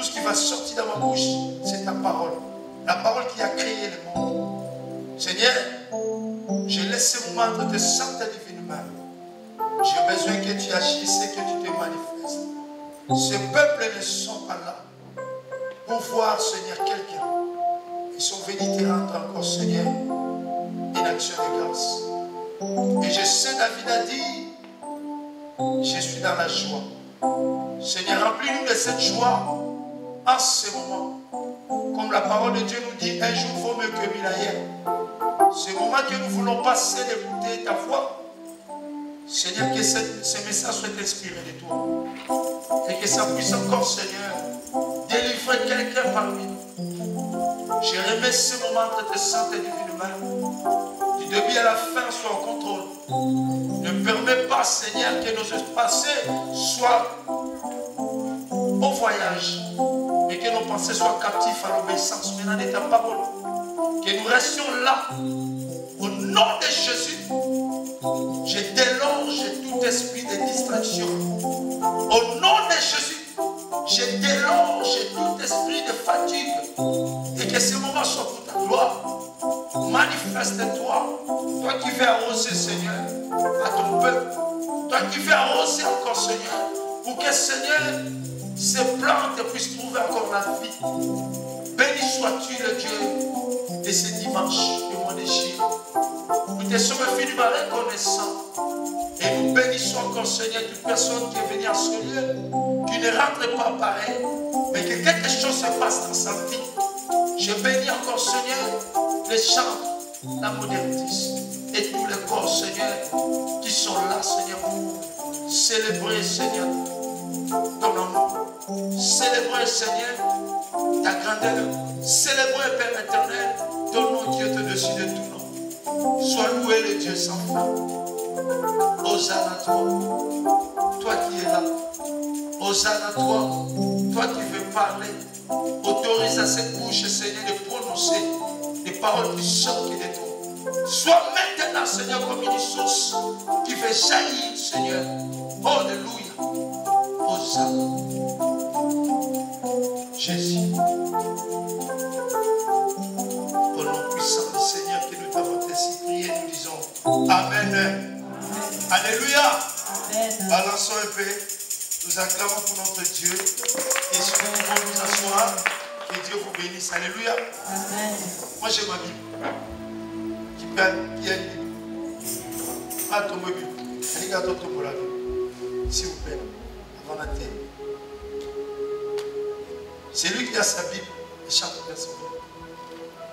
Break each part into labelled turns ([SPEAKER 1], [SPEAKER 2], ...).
[SPEAKER 1] ce qui va sortir dans ma bouche, c'est ta parole. La parole qui a créé le monde. Seigneur, je laisse ce moment entre tes saintes et divines mains. J'ai besoin que tu agisses et que tu te manifestes. Ce peuple ne sont pas là pour voir, Seigneur, quelqu'un. Ils sont venus te rendre encore, Seigneur, une action de grâce. Et je sais, David a dit, je suis dans la joie. Seigneur, remplis-nous de cette joie en ce moment. Comme la parole de Dieu nous dit, un jour vaut mieux que mille ailleurs. Ce moment que nous voulons passer d'écouter ta voix. Seigneur, que ce message soit inspiré de toi. Et que ça puisse encore, Seigneur, délivrer quelqu'un parmi nous. Je remets ce moment entre tes saintes et divines mains. Du début à la fin, sois en contrôle. Ne permets pas, Seigneur, que nos passés soient au voyage. Et que nos pensées soient captifs à l'obéissance maintenant de ta parole. Que nous restions là. Au nom de Jésus, je déloge tout esprit de distraction. Au nom de Jésus, je déloge tout esprit de fatigue. Et que ce moment soit pour ta gloire. Manifeste-toi. Toi qui veux arroser, Seigneur, à ton peuple. Toi qui veux arroser encore, Seigneur. Pour que, Seigneur, ces plantes puissent trouver encore la vie. Béni sois-tu le Dieu de ce dimanche du mois de juillet. Nous te sommes infiniment reconnaissants. Et nous bénissons encore, Seigneur, toute personne qui est venue à ce lieu, qui ne rentre pas pareil, mais que quelque chose se passe dans sa vie. Je bénis encore, Seigneur, les chants, la modernité et tous les corps, Seigneur, qui sont là, Seigneur, pour célébrer, Seigneur, ton amour. Célébrer, Seigneur, ta grandeur. Célébrer, Père éternel, ton nom qui est au-dessus de tout nom. Sois loué le Dieu sans fin. Hosanna à toi. Toi qui es là. Hosanna à toi. Toi qui veux parler. Autorise à cette bouche, Seigneur, de prononcer des paroles qui sortent de toi. Sois maintenant, Seigneur, comme une source qui fait jaillir, Seigneur. Alléluia. Hosanna. Jésus. Au nom puissant du Seigneur que nous t'avons ainsi prié, nous disons Amen. Amen. Alléluia. Amen. Balançons un peu. Nous acclamons pour notre Dieu. Et si nous pouvons nous asseoir, que Dieu vous bénisse. Alléluia. Amen. Moi j'ai ma Bible. Qui a une Bible. Ah, ton Bible. Regarde ton Bible. S'il vous plaît. Avant la tête. C'est lui qui a sa Bible. Et chaque personne.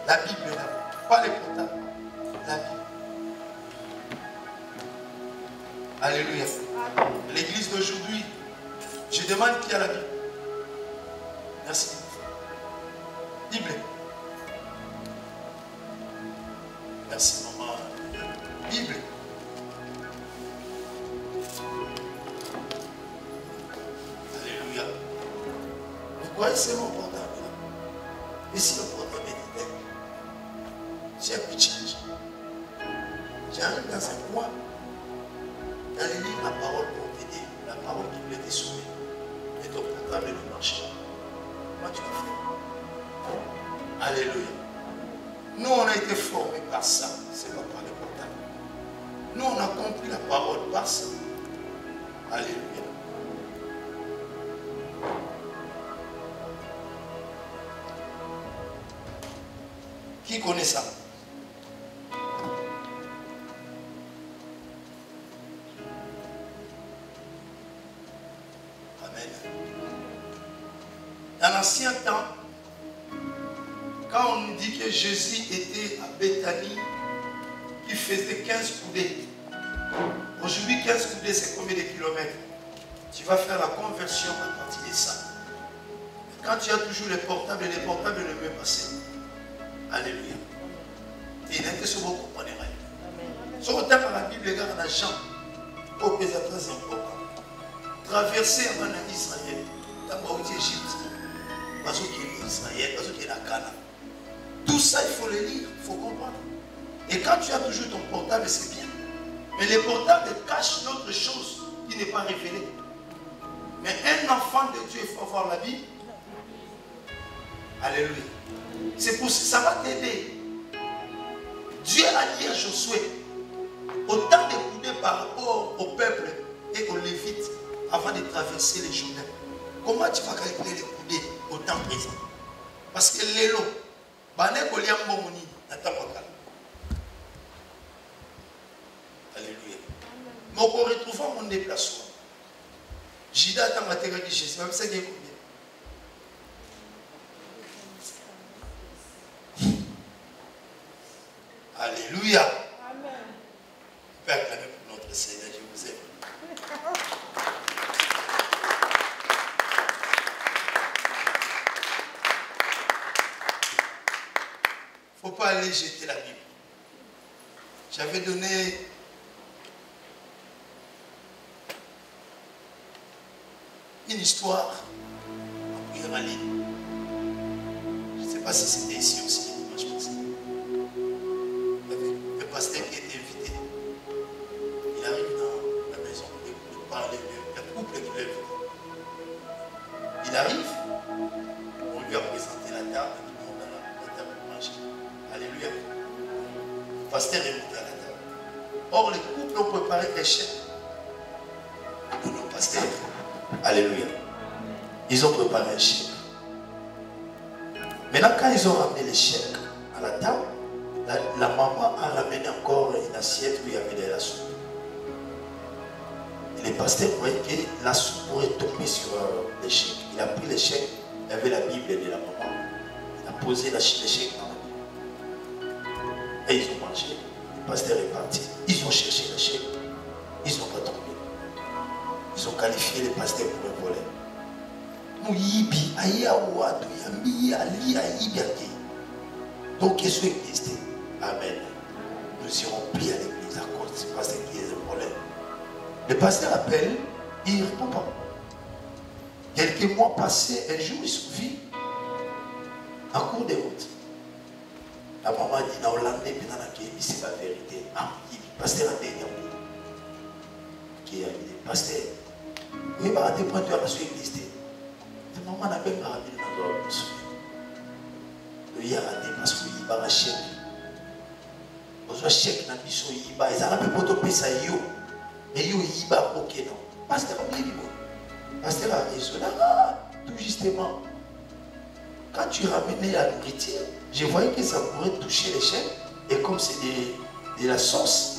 [SPEAKER 1] La Bible est là. Pas les portables. La Bible. Alléluia. L'église d'aujourd'hui, je demande qui a la Bible. Merci. Bible. Merci maman. Bible. Alléluia. Vous croyez c'est mon portable là? Et si le portable est éteint? J'ai un peu de change. J'arrive dans un coin. D'aller lire la parole pour t'aider, la parole qui voulait te sauver. Et ton portable ne marche pas. Comment tu vas faire? Alléluia. Nous, on a été formés par ça. C'est pas par le portable. Nous, on a compris la parole par ça. Alléluia. Qui connaît ça? Dans l'ancien temps, quand on nous dit que Jésus était à Béthanie, il faisait 15 coudées. Aujourd'hui, 15 coudées, c'est combien de kilomètres? Tu vas faire la conversion à partir de ça. Quand tu as toujours les portables ne peuvent passer. Alléluia. Et il y a que ce mot qu'on connaît. Si on tape la Bible, les gars, on a Jean. Au pays très important. Traverser avant Israël. D'abord, Égypte. Parce qu'il est Israël, parce qu'il est la Cana. Tout ça, il faut le lire, il faut comprendre. Et quand tu as toujours ton portable, c'est bien. Mais les portables cachent d'autres choses qui n'est pas révélée. Mais un enfant de Dieu, il faut avoir la Bible. Alléluia. C'est pour ça que ça va t'aider. Dieu a dit à Josué, autant d'écouter par rapport au peuple et aux Lévites avant de traverser les Jourdains. Comment tu vas calculer les coudées au temps présent? Parce que l'élo, alléluia. Mais on retrouve mon déplacement. Jida ta matériel de Jésus, même ça qui est combien? Alléluia. Amen. Père, acclamer pour notre Seigneur, je vous aime. Il ne faut pas aller jeter la Bible. J'avais donné une histoire en prière en ligne. Je ne sais pas si c'était ici aussi, moi je pense. Le pasteur qui était invité, il arrive dans la maison pour parler, le couple qui l'a invité. Il arrive, on lui a présenté la table, tout le monde a la table pour manger. Alléluia. Le pasteur est monté à la table. Or, les couples ont préparé des chèques de nos pasteurs. Alléluia. Ils ont préparé un chèque. Maintenant, quand ils ont ramené les chèques à la table, la maman a ramené encore une assiette où il y avait de la soupe. Et les pasteurs croyaient que la soupe pourrait tomber sur les chèques. Il a pris les chèques, il y avait la Bible de la maman. Il a posé les chèques dans la Bible. Et ils ont mangé. Le pasteur est parti. Ils ont cherché les chèques. Ils n'ont pas trouvé. Ils ont qualifié les pasteurs pour un volet. Donc, qu'est-ce que c'est? Amen. Nous irons prier à l'église à cause de ce pasteur qui est un problème. Le pasteur appelle, il ne répond pas. Quelques mois passés, un jour, il se vit en cours de route. La maman dit, dans Hollandais, c'est la vérité. Ah, il dit, pasteur a dit, qui a dit, pasteur, oui, il va rater point de la suite exister. La maman n'a même pas raté dans l'ordre. Il y a raté parce qu'il va racheter. Aux chèques, il va, ils ont pas pu ça, mais il va, ok, non. Pasteur a bien dit, pasteur a raison. Tout justement, quand tu ramenais la nourriture, je voyais que ça pourrait toucher les chèques. Et comme c'est de la sauce,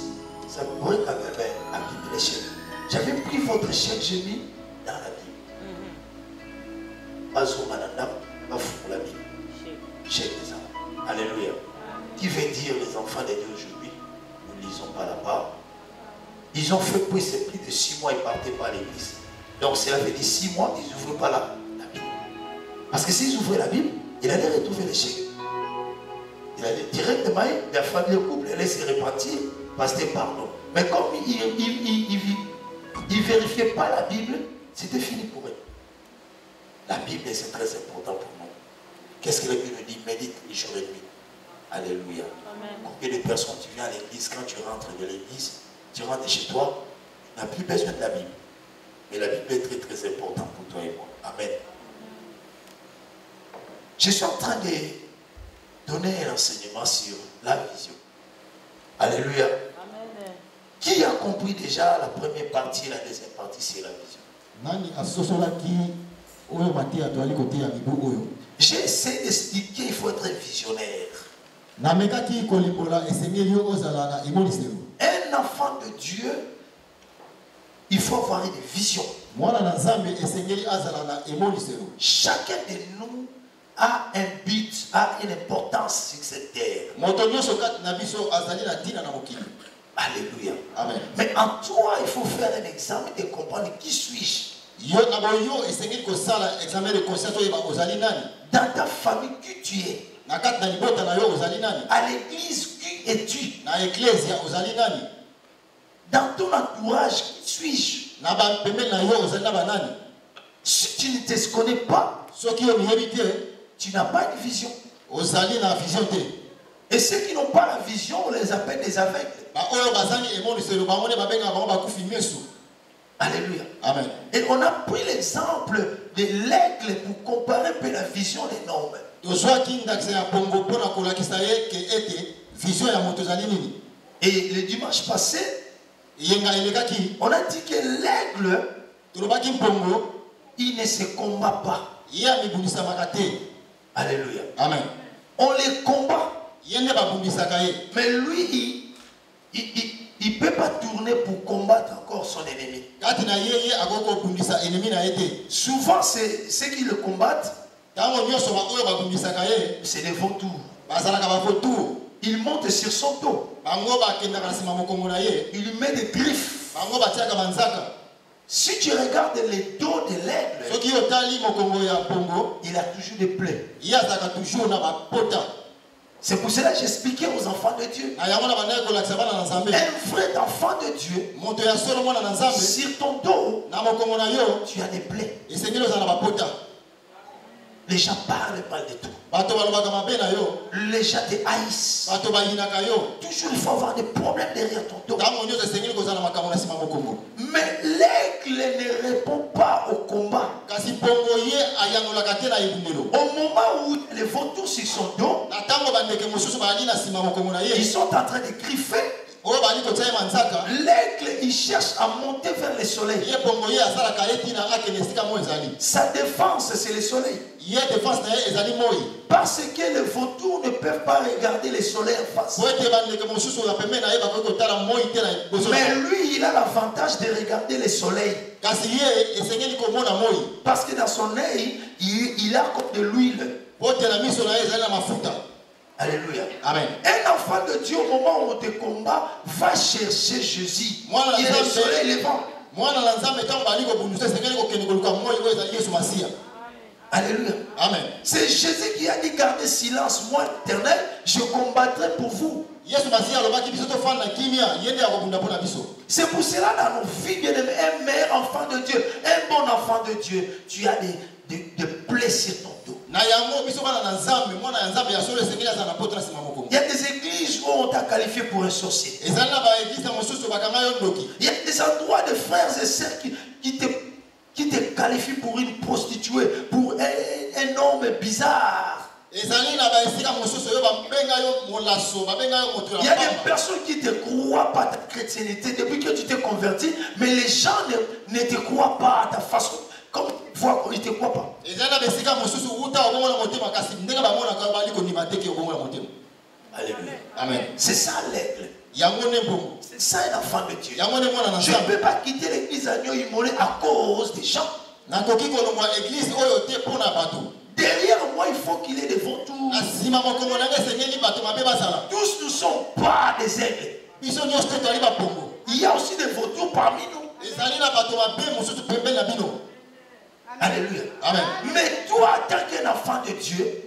[SPEAKER 1] ça pourrait quand même abîmer les chèques. J'avais pris votre chèque, j'ai mis dans la Bible. Azumananda, bafou la Bible. Chèque des enfants. Alléluia. Qui veut dire les enfants de Dieu aujourd'hui, nous ne lisons pas là-bas. Ils ont fait plus de 6 mois, ils partaient pas à l'église. Donc cela fait dire 6 mois, ils n'ouvrent pas la Bible. Parce que s'ils ouvraient la Bible, il allait retrouver les chèques. Il allait directement, la famille, le couple, allait se repentir, pasteur pardon. Mais comme ils ne vérifiaient pas la Bible, c'était fini pour eux. La Bible, c'est très important pour nous. Qu'est-ce que la Bible dit? Médite les jours et nuit. Alléluia. Combien de personnes tu viens à l'église, quand tu rentres de l'église, tu rentres chez toi, tu n'as plus besoin de la Bible. Mais la Bible est très très importante pour toi et moi. Amen. Je suis en train de donner un enseignement sur la vision. Alléluia. Amen. Qui a compris déjà la première partie et la deuxième partie, c'est la vision? J'ai essayé d'expliquer qu'il faut être visionnaire. Un enfant de Dieu, il faut avoir une vision. Chacun de nous a un but, a une importance sur cette terre. Alléluia. Amen. Mais en toi, il faut faire un examen et comprendre qui suis-je. Dans ta famille, qui tu es. À l'église, qui es-tu? Dans ton entourage, qui suis-je? Si tu ne te connais pas, tu n'as pas une vision. Et ceux qui n'ont pas la vision, on les appelle des aveugles. Alléluia.
[SPEAKER 2] Amen.
[SPEAKER 1] Et on a pris l'exemple de l'aigle pour comparer un peu la vision des normes. Et le dimanche passé, on a dit que l'aigle, il ne se combat pas. Alléluia.
[SPEAKER 2] Amen.
[SPEAKER 1] On les combat. Mais lui, il ne peut pas tourner pour combattre encore son ennemi. Souvent, ceux qui le combattent, c'est des vautours. Il monte sur son dos. Il lui met des griffes. Si tu regardes les dos de l'aigle, il a toujours des plaies. C'est pour cela que j'expliquais aux enfants de Dieu. Un vrai enfant de Dieu, sur ton dos, tu as des plaies. Les gens parlent mal de toi. Les gens te haïssent. Toujours il faut avoir des problèmes derrière ton dos. Mais l'aigle ne répond pas au combat. Au moment où les vautours sur son dos, ils sont en train de griffer. L'aigle, il cherche à monter vers le soleil. Sa défense, c'est le soleil. Parce que les vautours ne peuvent pas regarder le soleil en face. Mais lui, il a l'avantage de regarder le soleil. Parce que dans son œil, il a comme de l'huile. Alléluia.
[SPEAKER 2] Amen.
[SPEAKER 1] Un enfant de Dieu, au moment où on te combat, va chercher Jésus. Il est le soleil levant. Alléluia.
[SPEAKER 2] Amen.
[SPEAKER 1] C'est Jésus qui a dit gardez silence, moi l'Éternel, je combattrai pour vous. C'est pour cela dans nos vies, bien aimés, un meilleur enfant de Dieu, un bon enfant de Dieu, tu as des plaies sur ton dos. Il y a des églises où on t'a qualifié pour un sorcier. Il y a des endroits de frères et sœurs qui te qualifient pour une prostituée, pour un homme bizarre. Il y a des personnes qui ne te croient pas à ta chrétienté depuis que tu t'es converti, mais les gens ne te croient pas à ta façon. Comme ils voient qu'ils ne te croient pas. Alléluia.
[SPEAKER 2] Amen.
[SPEAKER 1] C'est ça l'aigle. C'est ça un enfant de Dieu. Je ne peux pas quitter l'église à Nyoïmolé à cause des gens. Derrière moi, il faut qu'il y ait des vautours. Tous nous ne sommes pas des aigles. Il y a aussi des vautours parmi nous. Alléluia.
[SPEAKER 2] Amen.
[SPEAKER 1] Mais toi, en tant qu'un enfant de Dieu,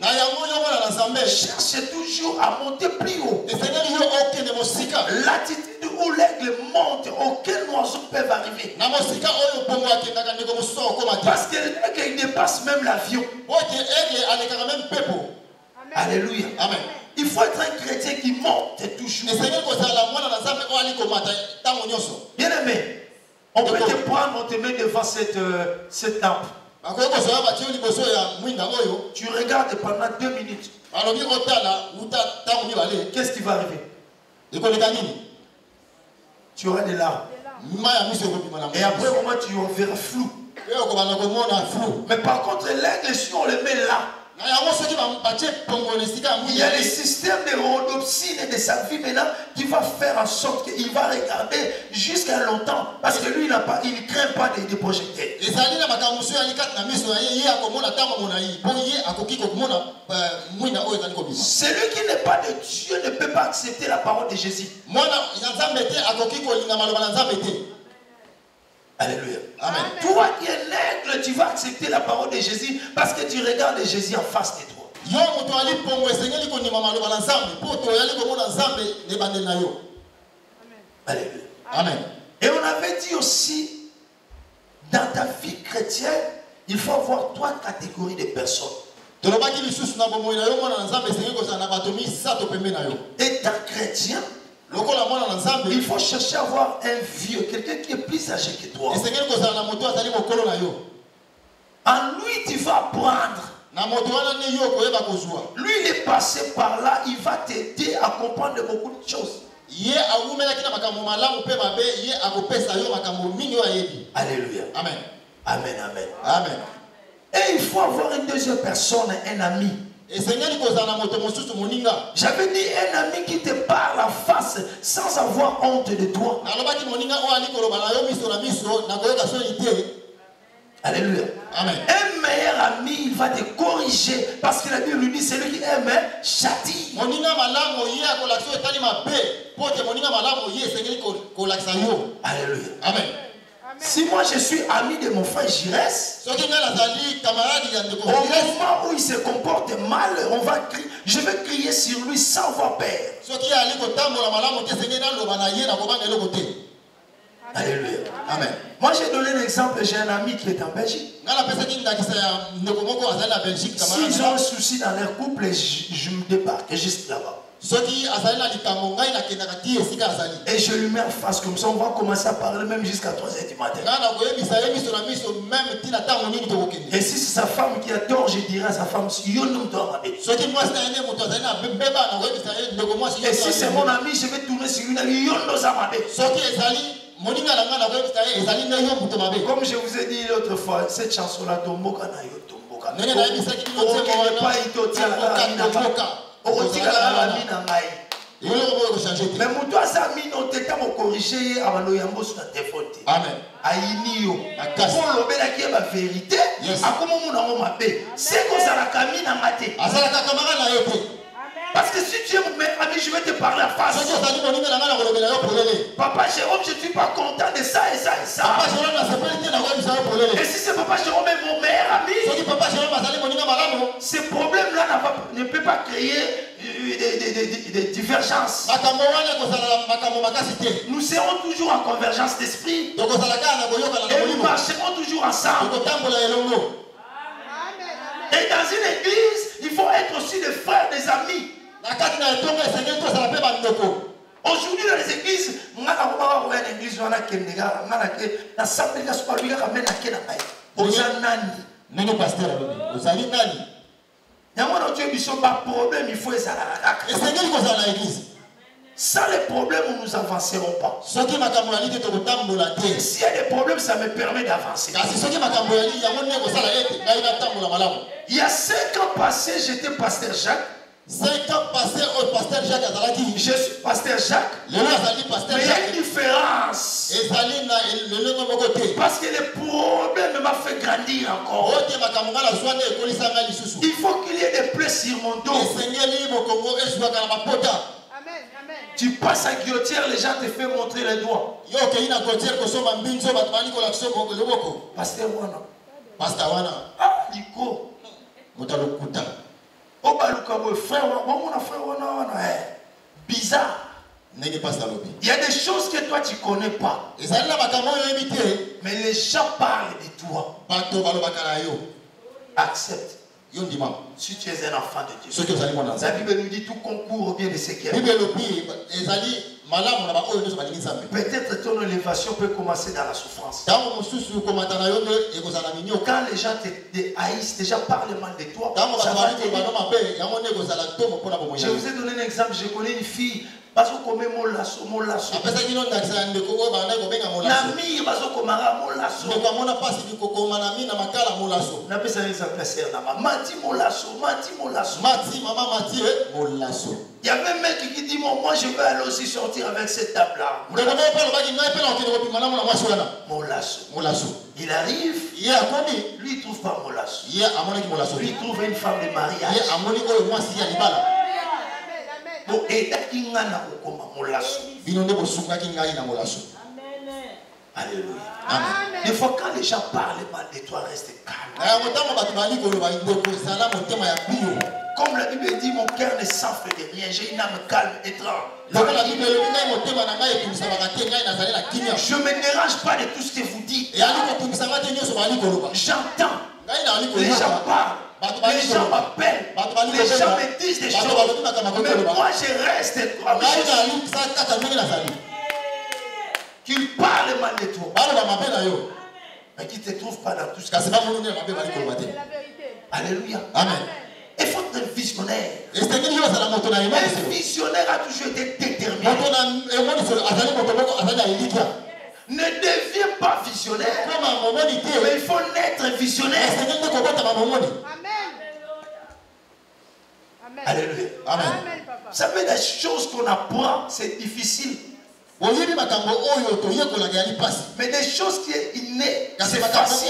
[SPEAKER 1] cherche toujours à monter plus haut. L'attitude où l'aigle monte, aucun oiseau peut arriver. Parce que l'aigle dépasse même l'avion. Alléluia.
[SPEAKER 2] Amen.
[SPEAKER 1] Il faut être un chrétien qui monte toujours. Bien aimé, on peut te prendre, on te met devant cette lampe. Tu regardes pendant 2 minutes. Qu'est-ce qui va arriver? Tu auras des larmes. Et après, au moment tu en verras flou. Mais par contre, l'aigle, si on le met là, il y a le système de rhodopsine de sa vie maintenant qui va faire en sorte qu'il va regarder jusqu'à longtemps. Parce que lui, il ne craint pas des projecteurs. Celui qui n'est pas de Dieu ne peut pas accepter la parole de Jésus. Alléluia.
[SPEAKER 2] Amen.
[SPEAKER 1] Toi qui es l'aigle, tu vas accepter la parole de Jésus parce que tu regardes Jésus en face de toi. Alléluia.
[SPEAKER 2] Amen.
[SPEAKER 1] Et on avait dit aussi, dans ta vie chrétienne, il faut avoir 3 catégories de personnes. Étant chrétien, Il faut chercher à avoir un vieux, quelqu'un qui est plus âgé que toi. En lui, tu vas apprendre. Lui, il est passé par là, il va t'aider à comprendre beaucoup de choses. Alléluia.
[SPEAKER 2] Amen.
[SPEAKER 1] Amen, amen.
[SPEAKER 2] Amen.
[SPEAKER 1] Et il faut avoir une deuxième personne, un ami. J'avais dit un ami qui te parle en face sans avoir honte de toi. Alléluia.
[SPEAKER 2] Amen.
[SPEAKER 1] Un meilleur ami, il va te corriger parce que la Bible lui dit celui qui aime châtie. Alléluia.
[SPEAKER 2] Amen.
[SPEAKER 1] Si moi je suis ami de mon frère Jires, au moment où il se comporte mal, je vais crier sur lui sans avoir peur. Alléluia.
[SPEAKER 2] Amen.
[SPEAKER 1] Moi j'ai donné l'exemple, j'ai un ami qui est en Belgique. S'ils ont un souci dans leur couple, je me débarque juste là-bas. Et je lui mets en face comme ça, on va commencer à parler même jusqu'à 3h du matin. Et si c'est sa femme qui a tort, je dirai à sa femme, et si c'est mon ami, je vais tourner sur lui. Comme je vous ai dit l'autre fois, cette chanson-là, Tomboka na yo Tomboka. Mais mon doigt ça mis non tête à corriger avant de yambo sur la téléphone.
[SPEAKER 2] Amen.
[SPEAKER 1] Aïnio. Pour l'obéir qui est la vérité. À comment mon amour m'appelle. C'est que ça la camine à mater. Parce que si tu es mon ami, je vais te parler en face. Papa Jérôme, je ne suis pas content de ça et ça et ça. Et si c'est Papa Jérôme est mon meilleur ami, ce problème-là ne peut pas créer des divergences. Nous serons toujours en convergence d'esprit. Et nous marcherons toujours ensemble. Et dans une église, il faut être aussi des frères, des amis. Aujourd'hui dans les églises, sans les problèmes, nous n'avancerons pas. S'il y a des problèmes, ça me permet d'avancer. Il y a 5 ans passés, j'étais pasteur Jacques.
[SPEAKER 2] 5 ans passés au pasteur Jacques Azalaki.
[SPEAKER 1] Je suis pasteur Jacques.
[SPEAKER 2] Le roi Azali pasteur
[SPEAKER 1] mais
[SPEAKER 2] Jacques.
[SPEAKER 1] Il y a une différence. Parce que les problèmes m'ont fait grandir encore. Il faut qu'il y ait des plaies sur mon dos. Tu passes à Guillotière, les gens te font montrer les doigts. Pasteur Wana.
[SPEAKER 2] Pasteur Wana.
[SPEAKER 1] Ah, Liko. Bizarre. Il y a des choses que toi tu ne connais pas. Mais les gens parlent de toi. Accepte. Si tu es un enfant de Dieu. La Bible nous dit tout concourt au bien de ce qui est. Peut-être ton élévation peut commencer dans la souffrance. Quand les gens te haïssent, déjà parlent mal de toi. Je vous ai donné un exemple. Je connais une fille. Parce que comme mon lasso. Nami bazo komara mon lasso. Na pesa exemple ser na mati mon lasso. Mati maman mati mon lasso. Il y avait un mec qui dit moi je vais aller aussi sortir avec cette table là. Mon lasso. Il arrive, lui il trouve pas mon lasso. Lui il trouve une femme de mariage. Et alléluia.
[SPEAKER 2] Amen.
[SPEAKER 1] Des fois quand les gens parlent mal de toi, reste calme. Comme la Bible dit, mon cœur ne s'enfle de rien, j'ai une âme calme, étrange. Je ne me dérange pas de tout ce que vous dites. J'entends. Les gens parlent. Les gens m'appellent. Les gens me disent des choses. Mais moi, je reste toi. Qu'ils parlent mal de toi. Mais qu'ils ne te trouvent pas dans tout ce que c'est. Alléluia.
[SPEAKER 2] Amen.
[SPEAKER 1] Il faut être visionnaire. Un visionnaire a toujours été déterminé. Ne deviens pas visionnaire. Mais il faut naître visionnaire.
[SPEAKER 3] Amen.
[SPEAKER 1] Alléluia.
[SPEAKER 2] Amen.
[SPEAKER 3] Amen, papa.
[SPEAKER 1] Vous savez, les choses qu'on apprend, c'est difficile. Mais des choses qui sont innées, c'est facile.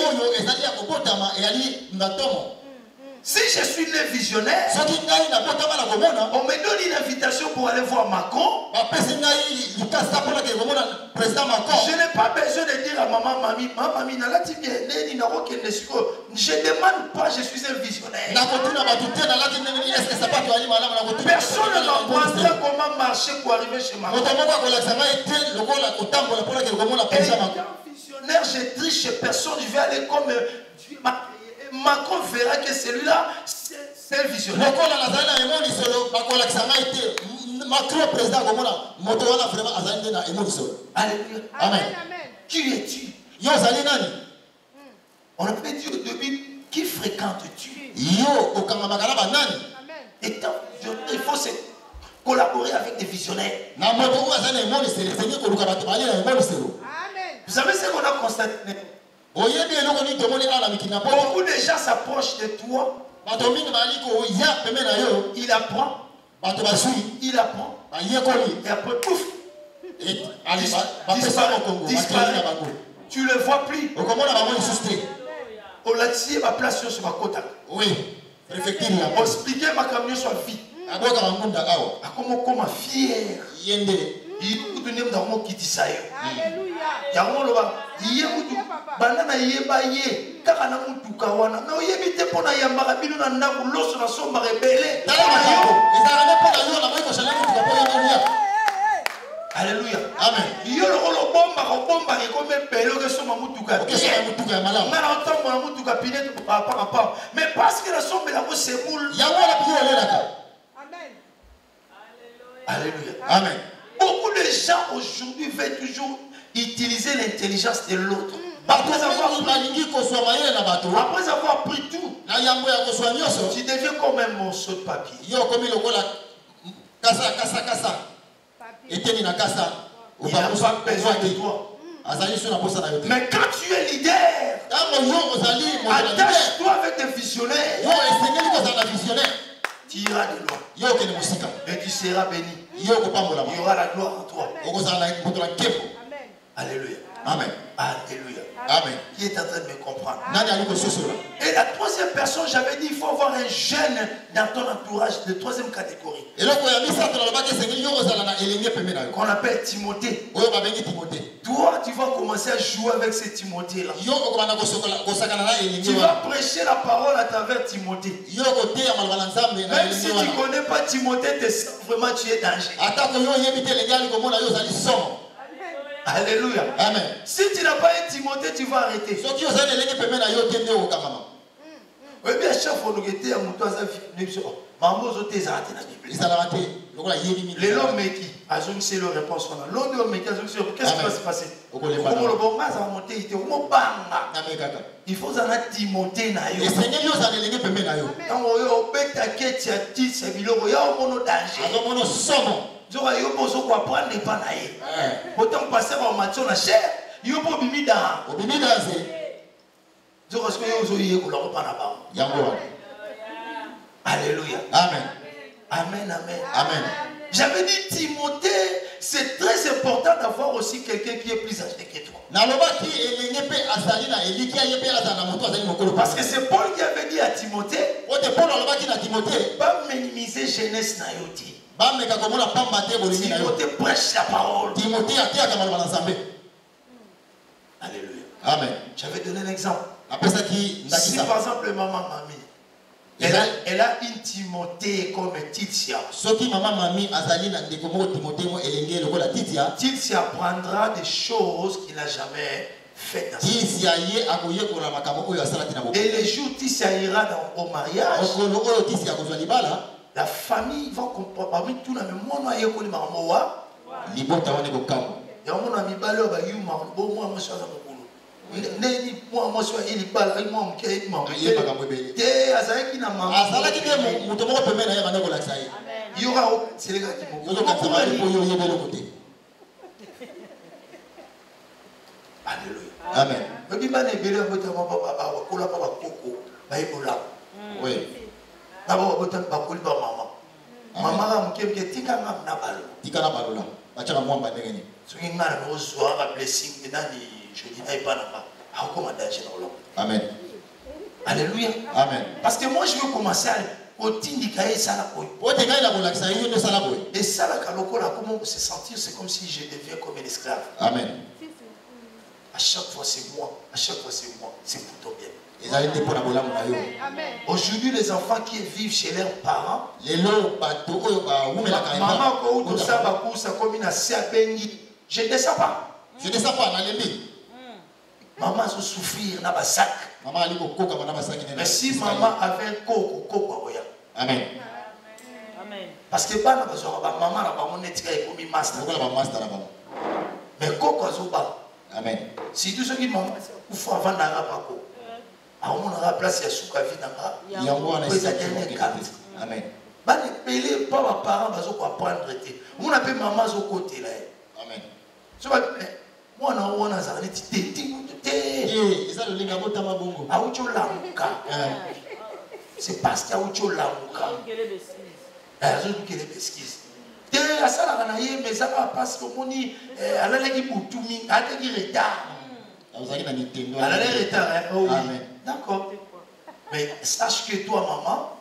[SPEAKER 1] Si je suis né visionnaire, on me donne une invitation pour aller voir Macron. Je n'ai pas besoin de dire à maman, mamie, je ne demande pas, je suis un visionnaire. Personne ne m'a montré comment marcher pour arriver chez Macron. Et étant visionnaire, je triche chez personne, je vais aller comme Macron verra que celui-là, c'est un visionnaire. Alléluia.
[SPEAKER 3] Amen.
[SPEAKER 1] Qui es-tu? On a fait dire au début, qui fréquentes-tu? Étant visionnaire, il faut se collaborer avec des visionnaires.
[SPEAKER 3] Amen.
[SPEAKER 1] Vous savez ce qu'on a constaté? Beaucoup de gens s'approchent de toi. Il apprend. Il apprend. Et après, pouf, disparaît. Tu ne le vois plus. On l'a tiré ma place sur ma côte.
[SPEAKER 2] Oui,
[SPEAKER 1] On expliquait ma camion sur la vie. Comment ma fière. Il y a qui dit ça.
[SPEAKER 3] Alléluia.
[SPEAKER 1] Banana yeba ye kaka na mutuka wana mais oyebite pona yambaka bino na ndako loso na somba rebele. Alléluia.
[SPEAKER 2] Amen.
[SPEAKER 1] Yo lokolo bomba ko bomba ke comme pelo ke soma mutuka. Ngana otombo na mutuka pineto papa mais parce que la sombe la ko semoule.
[SPEAKER 3] Amen.
[SPEAKER 1] Alléluia.
[SPEAKER 2] Amen.
[SPEAKER 1] Beaucoup de gens aujourd'hui veulent toujours utiliser l'intelligence de l'autre. Après avoir pris tout, tu deviens comme un morceau de papier. Il n'a pas besoin de toi. Mais quand tu es leader, attache-toi avec des visionnaires. Tu iras de loin. Et tu seras béni. Il y aura la gloire en toi. Alléluia.
[SPEAKER 2] Amen.
[SPEAKER 1] Alléluia.
[SPEAKER 2] Amen.
[SPEAKER 1] Qui est en train de me comprendre? Et la troisième personne, j'avais dit, il faut avoir un jeune dans ton entourage de troisième catégorie. Qu'on appelle Timothée. Toi, tu vas commencer à jouer avec ce Timothée-là. Tu vas prêcher la parole à travers Timothée. Même si tu ne connais pas Timothée, vraiment tu es danger. Alléluia.
[SPEAKER 2] Amen.
[SPEAKER 1] Si tu n'as pas un Timothée, tu vas arrêter. Oui, bien, chaque fois que tu es à mon toit, maman, tu es arrêté dans la Bible. Les hommes qui ont une réponse. Qu'est-ce qui va se passer? Il faut en avoir Timothée. Autant passer en matière la chair, il y a un Alléluia.
[SPEAKER 2] Amen.
[SPEAKER 1] Amen, amen.
[SPEAKER 2] Amen.
[SPEAKER 1] J'avais dit Timothée, c'est très important d'avoir aussi quelqu'un qui est plus âgé que toi. Parce que c'est Paul qui avait dit à Timothée, pas minimiser jeunesse na yoti. Timothée prêche la parole. Alléluia.
[SPEAKER 2] Amen.
[SPEAKER 1] J'avais donné un exemple.
[SPEAKER 2] Si
[SPEAKER 1] Si par exemple maman mamie, elle a une Timothée comme Titia. Titia apprendra des choses qu'il n'a jamais fête. Et les jours Tissia ira au mariage, la famille va comprendre. Parmi tout le monde, moi, je connais ma moa. Il y a un ami balou, il y a un bon moi, moi, Neni moi moi soit il parle moi on qui moi te azaki na maman azalaki de muto moko pembeni ya bana ko lakisa ye il y aura c'est les gars qui m'ont alléluia amen babi bana ebele bota papa kola papa koko ba ebola oui baba bota ba koli ba mama mama ga mukemke tika na balo la bachaka mwamba ndenge ni so ngana no zo ga blessing nani je dis pas là-bas. Amen. Alléluia. Amen. Parce que moi je veux commencer au tindikaye salakoy. Et salakalokola, comment on se sentir, c'est comme si je deviens comme un esclave. Amen. À chaque fois c'est moi, à chaque fois c'est moi, c'est pour ton bien. Amen. Aujourd'hui les enfants qui vivent chez leurs parents, maman ko to ça ba kusa comme une abengi, je ne descends pas. Je ne descends pas dans les lits. Maman a souffrir dans le sac. Mais si maman avait un coco, amen. Parce que maman a un master. Mais coco a amen. Si tout ce qui maman, il faut avant d'aller à coco. On a place à souka vida. Il y a un dernier carte. Amen. Pas de payer pas mes parents parce qu'on apprendre. On appelle maman au côté là. Amen. Moi on a ça c'est parce qu'il y a autre lamuka. Mais ça va parce que mon ni elle a les boutumi, elle a des retard. D'accord. Mais sache que toi maman,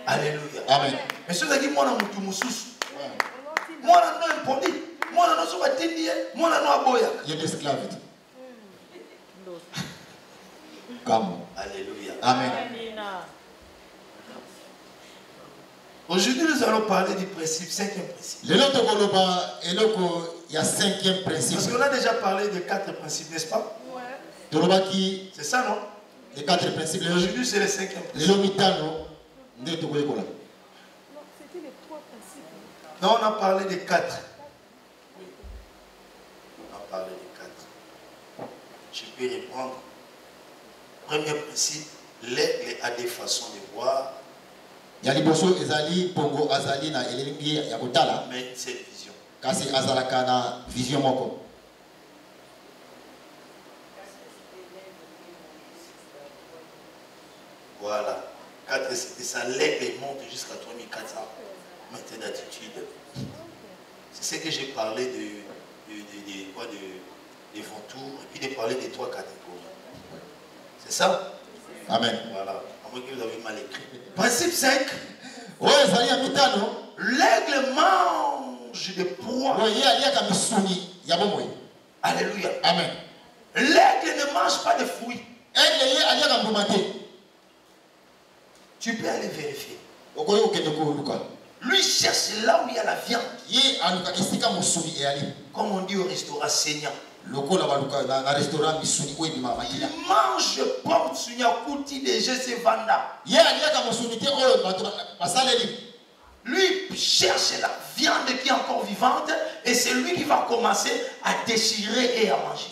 [SPEAKER 1] alléluia. Amen. Mais ceux qui moi na mutu mususu. Moi non impoli. Moi non so batindi, moi non aboya. Il y a des esclaves. Comme alléluia. Amen. Aujourd'hui nous allons parler du principe, cinquième principe. Il y a cinquième principe. Parce qu'on a déjà parlé des 4 principes, n'est-ce pas? Ouais. C'est ça non? Les 4 principes. Aujourd'hui c'est le cinquième principe. Non, c'était les 3 principes. Non, on a parlé des 4. On a parlé des 4. Je peux reprendre. Premier principe, l'aigle a des façons de voir. Mais c'est vision. Kasi azalaka na vision moko. Voilà. 4, c'était ça. L'aigle monte jusqu'à 3400 mètres d'altitude. C'est ce que j'ai parlé des vautours et puis de parler des 3 catégories. C'est ça? Amen. Voilà. À moins que vous avez mal écrit. Principe 5. L'aigle mange des proies. Alléluia. Amen. L'aigle ne mange pas de fruits. Tu peux aller vérifier. Lui cherche là où il y a la viande. Comme on dit au restaurant saignant. Il mange porte sunya kuti déjà se vanda. Lui cherche la viande qui est encore vivante et c'est lui qui va commencer à déchirer et à manger.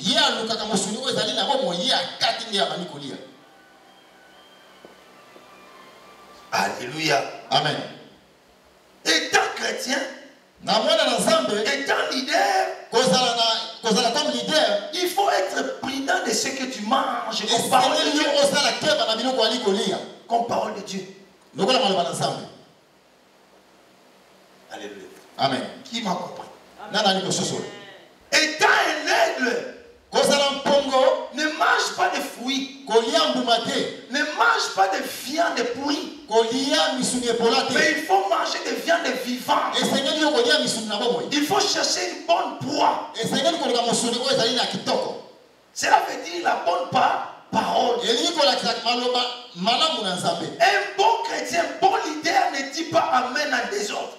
[SPEAKER 1] Alléluia. Amen. Étant chrétien, étant leader, il faut être prudent de ce que tu manges comme parole de Dieu. Comme parole de Dieu. Alléluia. Amen. Qui m'a compris? Étant un aigle, ne mange pas de fruits. Ne mange pas de viande pourrie. Mais il faut manger des viandes vivantes. Il faut chercher une bonne proie. Cela veut dire la bonne parole. Un bon chrétien, un bon leader ne dit pas Amen en désordre.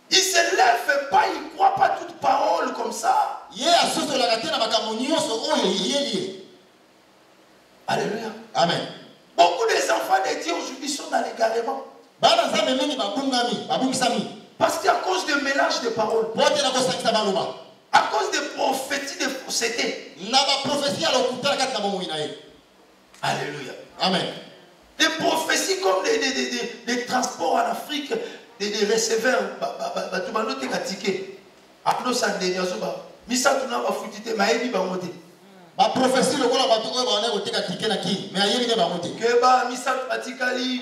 [SPEAKER 1] Il ne se lève pas, il ne croit pas toute parole comme ça. Alléluia.
[SPEAKER 2] Amen.
[SPEAKER 1] Beaucoup des enfants de Dieu aujourd'hui sont dans l'égarement. Parce qu'à cause de mélange de paroles, à cause des prophéties de fausseté. Alléluia.
[SPEAKER 2] Amen.
[SPEAKER 1] Des prophéties comme des transports en Afrique, des receveurs.
[SPEAKER 2] Ma prophétie le voilà bateau ba na koteka ticket na ki mais ayebi ne ba monte
[SPEAKER 1] que ba misat batikali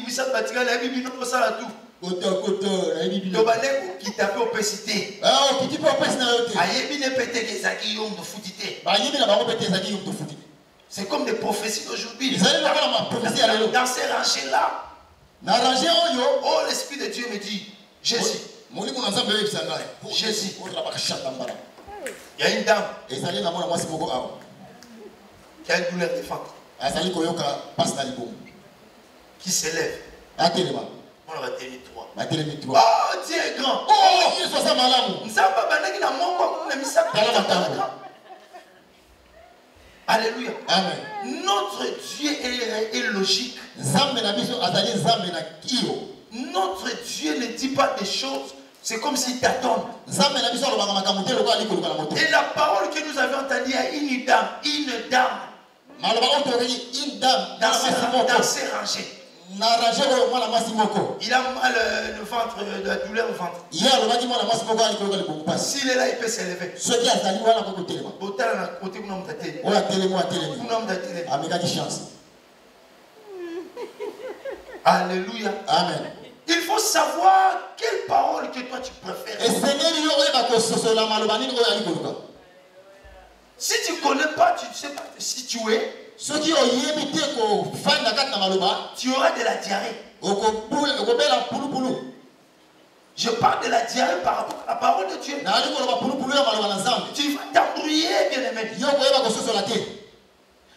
[SPEAKER 1] na bibi no sala tout
[SPEAKER 2] koto na bibi
[SPEAKER 1] to ba ne ki tape opacité
[SPEAKER 2] ah o ki tape opacité na yote
[SPEAKER 1] ayebi ne pété que zaki yom de futité
[SPEAKER 2] ba ayebi na ba pété zaki yom de futité
[SPEAKER 1] c'est comme des prophéties d'aujourd'hui.
[SPEAKER 2] Ils allaient voir ma prophétie à l'élo
[SPEAKER 1] dans ces rangées là
[SPEAKER 2] na rangée oyo
[SPEAKER 1] oh l'esprit de Dieu me dit Jésus
[SPEAKER 2] moni mon ensemble avec ça là
[SPEAKER 1] Jésus
[SPEAKER 2] on la ba chata mbala
[SPEAKER 1] il y a une dame
[SPEAKER 2] et ça na mona mwasi moko awo
[SPEAKER 1] qui a une douleur de ventre, qui s'élève. On va tenir 3. Oh, Dieu est grand.
[SPEAKER 2] Oh, il est ça malade.
[SPEAKER 1] Alléluia.
[SPEAKER 2] Amen.
[SPEAKER 1] Notre Dieu est logique. Notre Dieu ne dit pas des choses. C'est comme s'il t'attend. Et la parole que nous avions entendue, il y a une dame. Dans ses rangées. Il a mal le ventre, de la douleur au ventre. S'il est là, il peut s'élever. Alléluia.
[SPEAKER 2] Amen.
[SPEAKER 1] Il faut savoir quelle parole que toi tu préfères. Si tu ne connais pas, tu ne sais pas te situer. Tu auras de la diarrhée. Je parle de la diarrhée par rapport à la parole de Dieu. Tu vas t'embrouiller, bien aimé.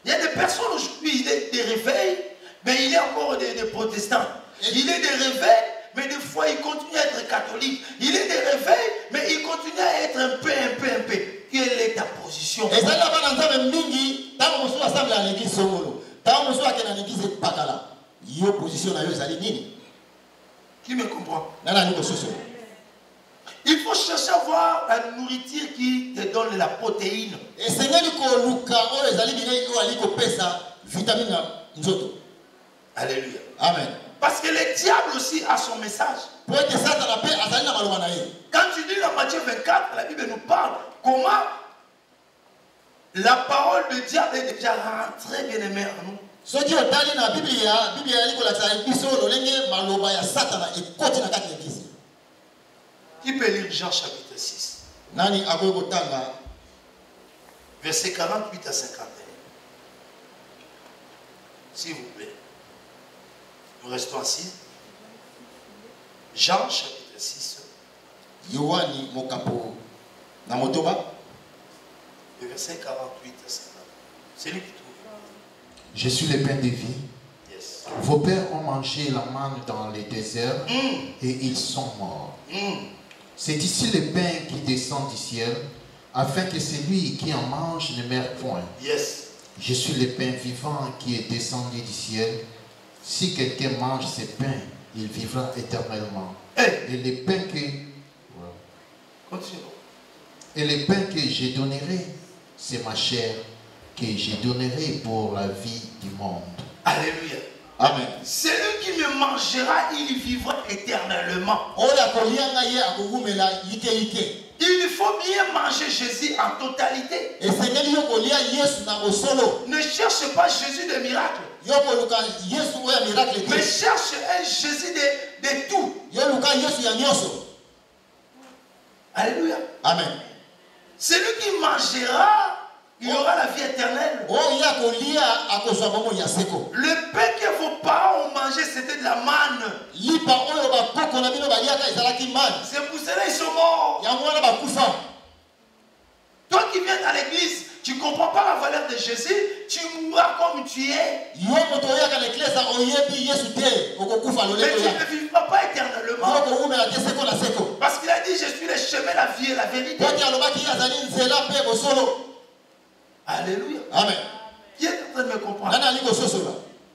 [SPEAKER 1] Il y a des personnes aujourd'hui, des réveils, mais il y a encore des protestants. Il est des réveils, mais des fois il continue à être catholique. Il est des réveils, mais il continue à être un peu. Quelle est ta position? Qui me comprend? Il faut chercher à voir la nourriture qui te donne la protéine. Alléluia.
[SPEAKER 2] Amen.
[SPEAKER 1] Parce que le diable aussi a son message. Quand tu lis dans Matthieu 24, la Bible nous parle comment la parole de diable est déjà rentrée, bien aimé, en nous. Qui peut lire Jean chapitre 6? Verset 48 à 51. S'il vous plaît. Nous restons assis. Jean chapitre 6. Verset 48 à 50. C'est lui qui trouve.
[SPEAKER 4] Je suis le pain de vie.
[SPEAKER 1] Yes.
[SPEAKER 4] Vos pères ont mangé la manne dans les déserts et ils sont morts. C'est ici le pain qui descend du ciel, afin que celui qui en mange ne meure point.
[SPEAKER 1] Yes.
[SPEAKER 4] Je suis le pain vivant qui est descendu du ciel. Si quelqu'un mange ce pain, il vivra éternellement.
[SPEAKER 1] Hey.
[SPEAKER 4] Et le pain que...
[SPEAKER 1] Continue.
[SPEAKER 4] Et le pain que je donnerai, c'est ma chair, que je donnerai pour la vie du monde.
[SPEAKER 1] Alléluia.
[SPEAKER 4] Amen.
[SPEAKER 1] Celui qui me mangera, il vivra éternellement. Il faut bien manger Jésus en totalité. Ne cherche pas Jésus de miracle. Mais cherche un Jésus de tout. Alléluia.
[SPEAKER 2] Amen.
[SPEAKER 1] Celui qui mangera, il aura la vie éternelle. Le pain que vos parents ont mangé, c'était de la manne. C'est pour cela qu'ils sont morts. Toi qui viens à l'église, Tu ne comprends pas la valeur de Jésus, tu mourras comme tu es. Mais tu ne vivras pas éternellement. Parce qu'il a dit, je suis le chemin, la vie et la vérité. Alléluia.
[SPEAKER 2] Amen.
[SPEAKER 1] Qui est en train de me comprendre?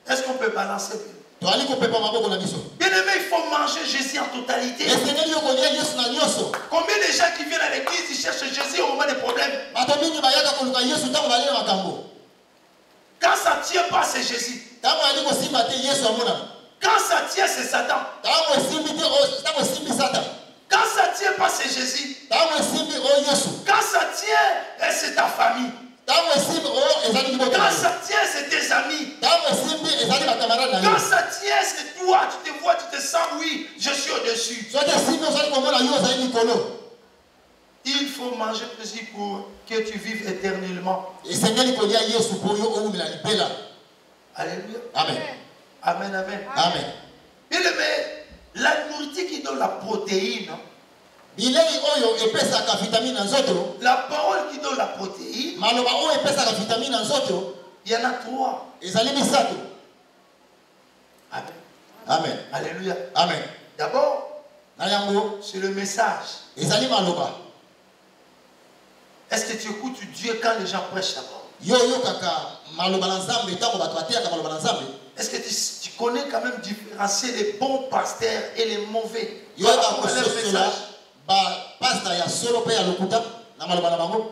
[SPEAKER 1] Est-ce qu'on peut balancer? Bien aimé, il faut manger Jésus en totalité. Combien de gens qui viennent à l'église, ils cherchent Jésus au moment des problèmes? Quand ça ne tient pas, c'est Jésus. Quand ça tient, c'est Satan. Quand ça ne tient pas, c'est Jésus. Quand ça tient, c'est ta famille. Quand ça tient, c'est tes amis. Quand ça tient, c'est toi. Tu te vois, tu te sens, oui, je suis au-dessus. Il faut manger Jésus pour que tu vives éternellement. Alléluia.
[SPEAKER 2] Amen.
[SPEAKER 1] Amen, amen.
[SPEAKER 2] Amen.
[SPEAKER 1] Bien aimé, la nourriture qui donne la protéine, la parole qui donne la protéine, il y en a 3. Amen.
[SPEAKER 2] Amen.
[SPEAKER 1] Alléluia.
[SPEAKER 2] Amen.
[SPEAKER 1] D'abord, c'est le message. Est-ce que tu écoutes Dieu quand les gens prêchent d'abord? Est-ce que tu connais quand même différencier les bons pasteurs et les mauvais?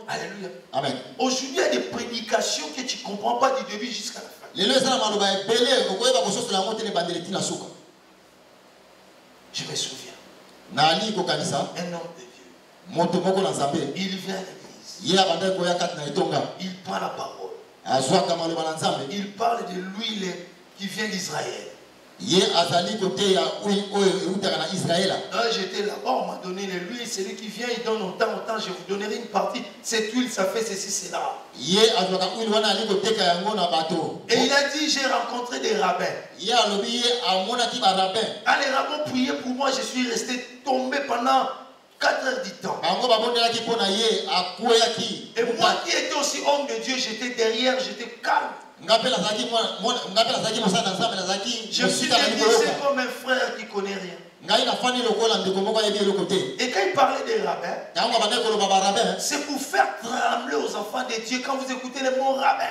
[SPEAKER 1] Alléluia.
[SPEAKER 2] Amen.
[SPEAKER 1] Aujourd'hui, il y a des prédications que tu ne comprends pas du début jusqu'à la fin. Je me souviens. Un homme de Dieu. Il vient à l'église. Il prend la parole. Il parle de l'huile qui vient d'Israël. J'étais là-bas, on m'a donné l'huile, celui qui vient, il donne autant, je vous donnerai une partie. Cette huile, ça fait ceci, cela. Et il a dit, j'ai rencontré des rabbins. Ah, les rabbins priaient pour moi, je suis resté tombé pendant 4 heures du temps. Et moi qui étais aussi homme de Dieu, j'étais derrière, j'étais calme. Je me suis déguisé comme un frère qui ne connaît rien. Et quand il parlait des rabbins, c'est pour faire trembler aux enfants de Dieu quand vous écoutez les mots rabbin.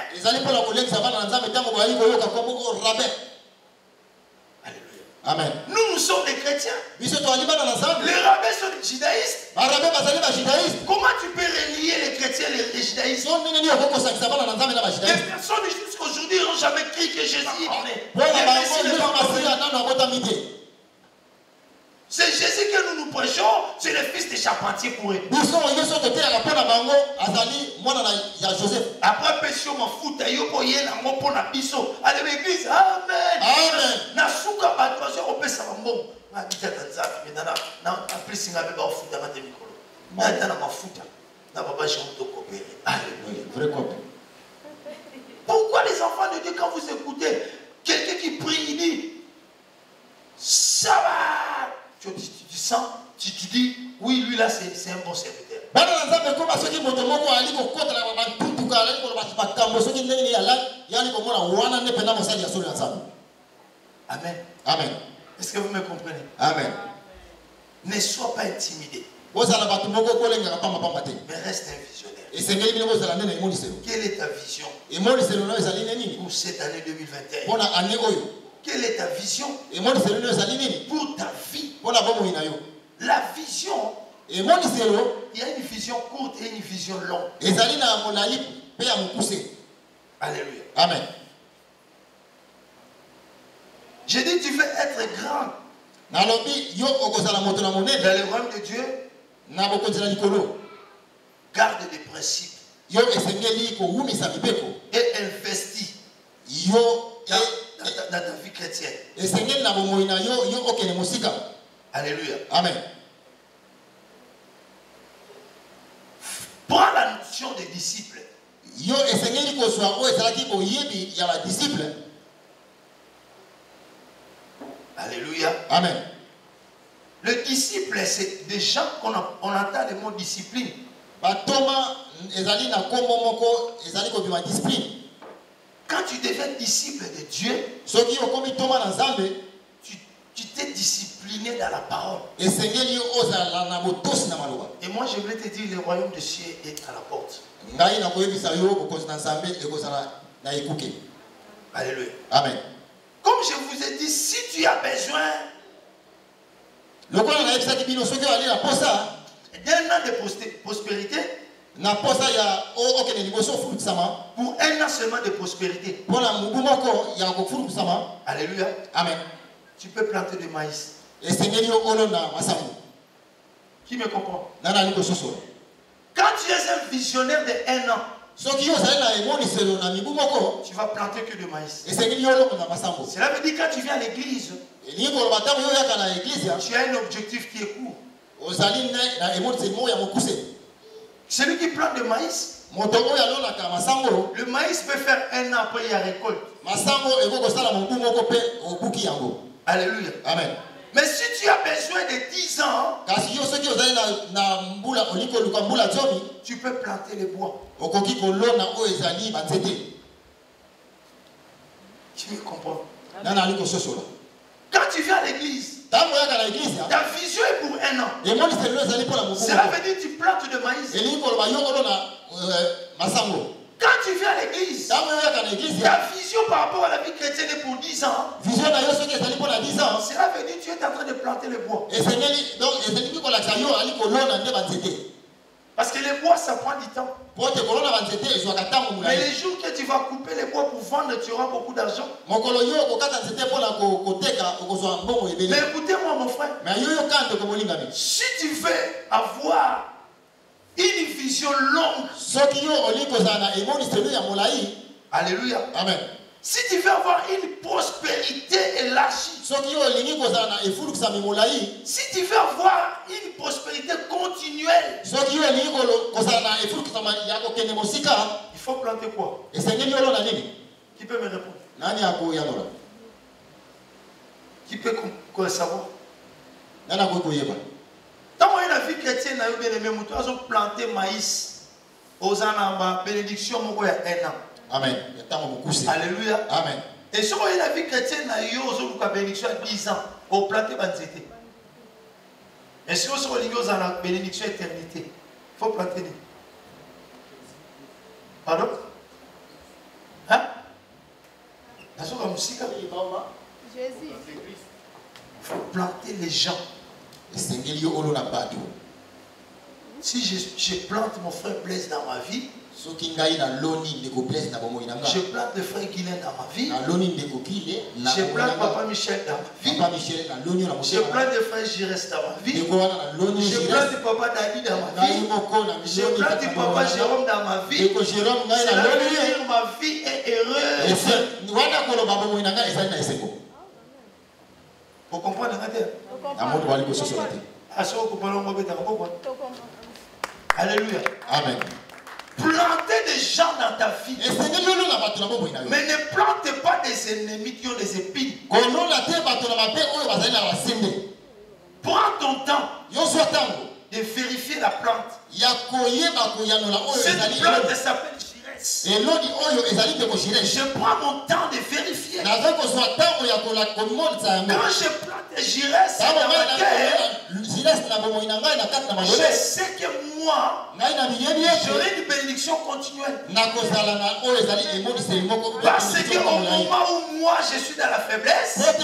[SPEAKER 2] Amen.
[SPEAKER 1] Nous sommes des chrétiens. Les rabbins sont des judaïstes. Comment tu peux relier les chrétiens et les judaïstes? Les personnes jusqu'aujourd'hui n'ont jamais cru que Jésus est né. C'est Jésus que nous nous prêchons, c'est le fils de charpentier pour eux. Après, péché, ma fout, aïe, pour y aller, mon pont à biso. Allez, l'église, amen.
[SPEAKER 2] Amen.
[SPEAKER 1] Na souka batouage, on peut savoir bon. Ma bite à Tanzanie, mais dans la plus, il y a un fout dans ma demi-colo. Mais dans ma fout, dans ma bâche, on doit coopérer. Alléluia.
[SPEAKER 2] Vrai copie.
[SPEAKER 1] Pourquoi les enfants de Dieu, quand vous écoutez quelqu'un qui prie, il dit ça va. Tu sens, tu dis, oui, lui là, c'est un bon serviteur. Amen.
[SPEAKER 2] Amen.
[SPEAKER 1] Est-ce que vous me comprenez?
[SPEAKER 2] Amen.
[SPEAKER 1] Ne sois pas intimidé, mais reste un visionnaire. Quelle est ta vision pour cette année 2021? Quelle est ta vision pour ta vie? La vision, il y a une vision courte et une vision longue. Alléluia.
[SPEAKER 2] Amen.
[SPEAKER 1] J'ai dit, tu veux être grand dans le royaume de Dieu. Garde des principes et investis dans ta vie chrétienne. Alléluia.
[SPEAKER 2] Amen.
[SPEAKER 1] Prends la notion des disciples. Alléluia.
[SPEAKER 2] Amen.
[SPEAKER 1] Le disciple, c'est des gens qu'on entend le mot discipline. Quand tu deviens disciple de Dieu, tu t'es discipliné dans la parole. Et moi, je voulais te dire, le royaume des cieux est à la porte. Alléluia.
[SPEAKER 2] Amen.
[SPEAKER 1] Comme je vous ai dit, si tu as besoin d'un an de prospérité, pour un an seulement de prospérité, alléluia,
[SPEAKER 2] amen,
[SPEAKER 1] tu peux planter du maïs. Qui me comprend? Quand tu es un visionnaire de un an, tu vas planter que du maïs. Cela veut dire quand tu viens à l'église, tu as un objectif qui est court. Celui qui plante du maïs, le maïs peut faire un an après il y a récolte. Alléluia.
[SPEAKER 2] Amen.
[SPEAKER 1] Mais si tu as besoin de 10 ans, tu peux planter les bois. Tu me comprends? Quand tu viens à l'église, ta vision est pour un an. Cela veut dire que tu plantes de maïs. Quand tu viens à l'église, ta vision par rapport à la vie chrétienne est pour 10 ans. Cela veut dire que tu es en train de planter le bois. Parce que les bois, ça prend du temps. Mais les jours que tu vas couper les bois pour vendre, tu auras beaucoup d'argent. Mais écoutez-moi, mon frère. Si tu veux avoir une vision longue, alléluia,
[SPEAKER 2] amen.
[SPEAKER 1] Si tu veux avoir une prospérité élargie, si tu veux avoir une prospérité continuelle, il faut planter quoi? Qui peut me répondre? Qui peut savoir? Dans la vie chrétienne, nous avons planté maïs aux anamba, bénédiction, il y a un an.
[SPEAKER 2] Amen.
[SPEAKER 1] Alléluia.
[SPEAKER 2] Amen.
[SPEAKER 1] Et si on a la vie chrétienne, il y a une bénédiction à 10 ans. On plante banzété. Et si on a la bénédiction éternité, il faut planter. Pardon? Hein? Jésus. Il faut planter les gens. Si je plante mon frère Blaise dans ma vie, je plante le frère Guilain dans ma vie, je plante papa Michel dans ma vie, je plante le frère Girès dans ma vie, je plante papa David dans ma vie, je plante papa Jérôme dans ma vie. Cela veut dire ma vie est heureuse. Vous comprenez? Alléluia.
[SPEAKER 2] Amen.
[SPEAKER 1] Plantez des gens dans ta vie. Mais ne plantez pas des ennemis qui ont des épines. Prends ton temps de vérifier la plante. Cette plante s'appelle Girès. Je prends mon temps de vérifier. Quand je plante Girès dans ma terre, je sais que moi, j'aurai une bénédiction continuelle. Parce qu'au moment où moi je suis dans la faiblesse, c'est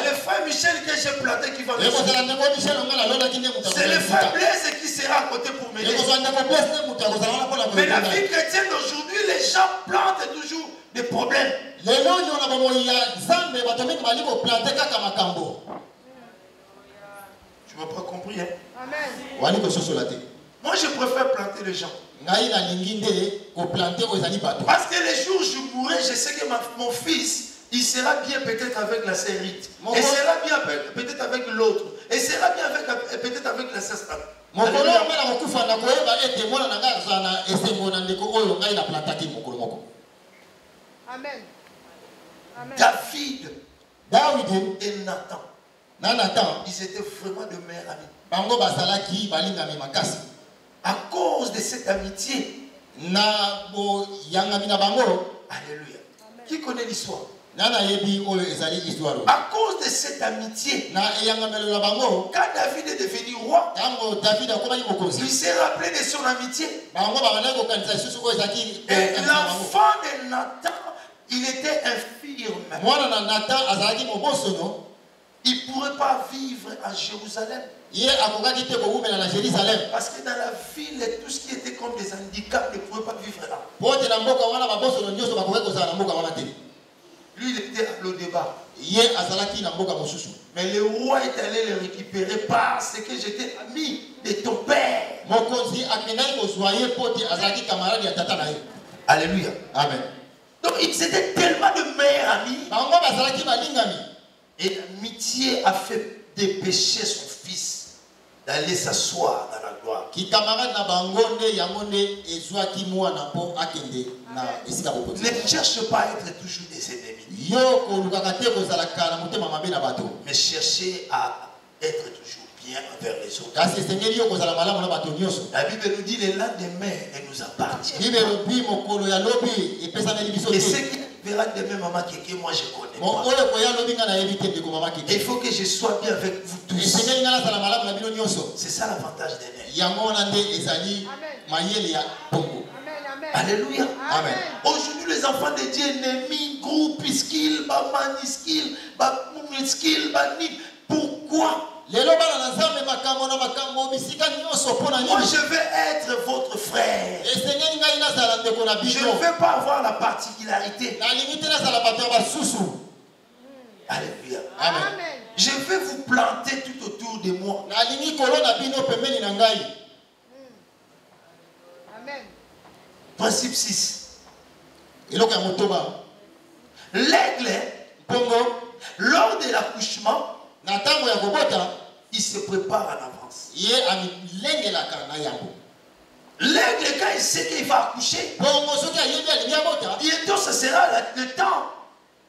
[SPEAKER 1] le frère Michel que j'ai planté qui va me suivre. C'est le frère Blaise qui sera à côté pour m'aider. Mais la vie chrétienne d'aujourd'hui, les gens plantent toujours des problèmes. Tu m'as pas compris, hein?
[SPEAKER 3] Amen.
[SPEAKER 1] Moi, je préfère planter les gens. Parce que les jours où je mourrai, je sais que mon fils, il sera bien peut-être avec la sœur Rite. Et sera bien peut-être avec l'autre. Et sera bien peut-être avec la sœur Stan.
[SPEAKER 3] Amen.
[SPEAKER 1] David et Nathan, ils étaient vraiment de meilleurs amis. À cause de cette amitié. Alléluia. Qui connaît l'histoire? À cause de cette amitié, quand David est devenu roi, il s'est rappelé de son amitié. Et l'enfant de Nathan, il était infirme. Il ne pourrait pas vivre à Jérusalem. Parce que dans la ville, tout ce qui était comme des handicaps ne pouvait pas vivre là. Lui, il était à l'Odéba. Mais le roi est allé le récupérer parce que j'étais ami de ton père. Alléluia.
[SPEAKER 2] Amen.
[SPEAKER 1] Donc, ils étaient tellement de meilleurs amis. Et l'amitié a fait dépêcher son fils d'aller s'asseoir dans la gloire. Ne cherche pas à être toujours des ennemis. Mais cherchez à être toujours bien envers les autres. La Bible nous dit le lendemain ne nous appartient pas. Et ce qui verra demain, maman, que moi je connais pas. Et il faut que je sois bien avec vous tous. C'est ça l'avantage des nègres. Alléluia.
[SPEAKER 2] Amen.
[SPEAKER 1] Aujourd'hui, les enfants de Dieu, ennemis, groupes, skill, maniskill, pourquoi? Moi, je vais être votre frère. Je ne veux pas avoir la particularité. Alléluia.
[SPEAKER 2] Amen.
[SPEAKER 1] Je vais vous planter tout autour de moi.
[SPEAKER 3] Amen.
[SPEAKER 1] Principe 6. L'aigle, lors de l'accouchement, il se prépare en avance. L'aigle, quand il sait qu'il va accoucher, bientôt ce sera le temps.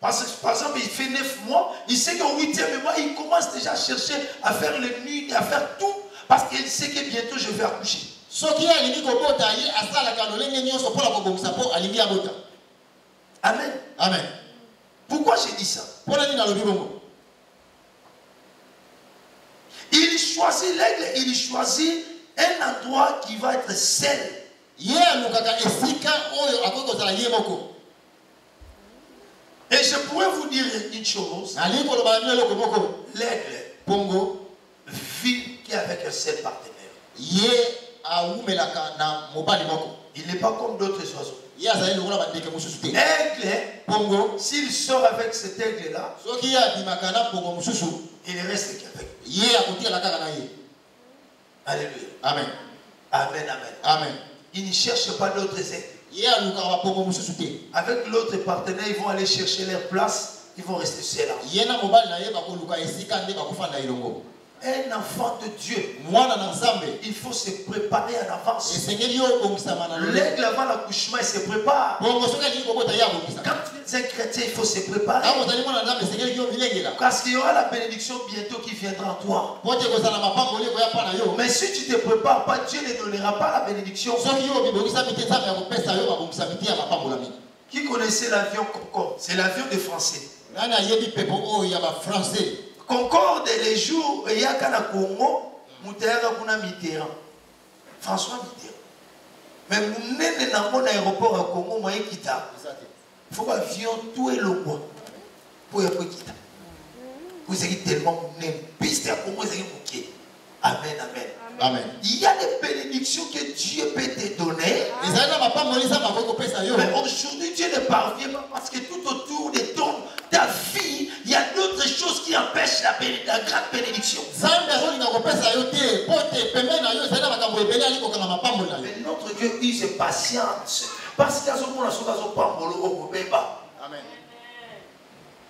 [SPEAKER 1] Par exemple, il fait 9 mois, il sait qu'au 8e mois, il commence déjà à chercher, à faire les nuits, à faire tout, parce qu'il sait que bientôt je vais accoucher. Amen.
[SPEAKER 2] Amen.
[SPEAKER 1] Pourquoi j'ai dit ça? Il choisit l'aigle, il choisit un endroit qui va être seul. Et je pourrais vous dire une chose. L'aigle vit qu'avec un seul partenaire. Il n'est pas comme d'autres oiseaux. Aigle, s'il sort avec cet aigle-là, il ne reste qu'avec. Alléluia.
[SPEAKER 2] Amen.
[SPEAKER 1] Amen, amen.
[SPEAKER 2] Amen.
[SPEAKER 1] Il ne cherche pas d'autres aigles. Avec l'autre partenaire, ils vont aller chercher leur place. Ils vont rester seuls. Un enfant de Dieu, il faut se préparer en avance. L'aigle avant l'accouchement, il se prépare. Quand tu es un chrétien, il faut se préparer. Parce qu'il y aura la bénédiction bientôt qui viendra en toi. Mais si tu ne te prépares pas, Dieu ne donnera pas la bénédiction. Qui connaissait l'avion Concorde? C'est l'avion des Français. Concorde, les jours, il y a qu'à Congo, Mitterrand. François Mitterrand. Mais nous n'avons pas d'aéroport à Congo, moi, il faut que l'avion tout est le bois. Pour y aller. Vous êtes tellement piste à Congo, vous êtes. Amen, amen.
[SPEAKER 2] Amen.
[SPEAKER 1] Il y a des bénédictions que Dieu peut te donner. Mais aujourd'hui, Dieu ne parvient pas parce que tout autour de ta vie, il y a d'autres choses qui empêchent la grande bénédiction. Mais notre Dieu use patience. Parce qu'il y a ce monde qui est au Beba.
[SPEAKER 2] Amen.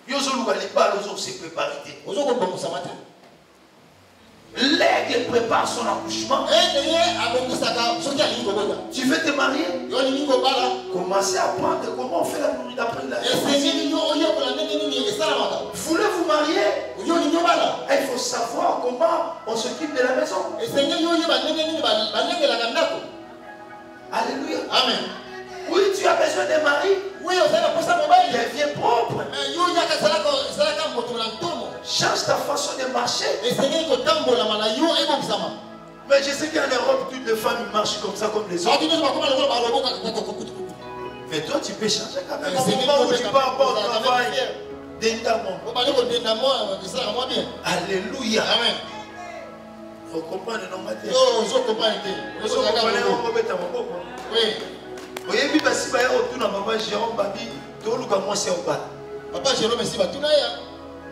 [SPEAKER 1] Il y a ce monde qui est préparé. L'aigle prépare son accouchement. Tu veux te marier? Commencez à apprendre comment on fait la nourriture d'après la. Voulez-vous marier? Il faut savoir comment on s'occupe de la maison. Alléluia.
[SPEAKER 2] Amen.
[SPEAKER 1] Oui, tu as besoin de mari.
[SPEAKER 2] Oui,
[SPEAKER 1] Deviens propre. Change ta façon de marcher. Mais je sais qu'en Europe, toutes les femmes marchent comme ça, comme les autres. Mais toi, tu peux changer quand même. Au moment où tu pars au travail, alléluia.
[SPEAKER 2] Amen.
[SPEAKER 1] Vous comprenez, non, Mathieu?
[SPEAKER 2] Je comprends. Oui.
[SPEAKER 1] Vous avez vu, si vous avez retourné à maman Jérôme Babi, tu as vu moi c'est au bas.
[SPEAKER 2] Papa Jérôme, c'est pas tout là.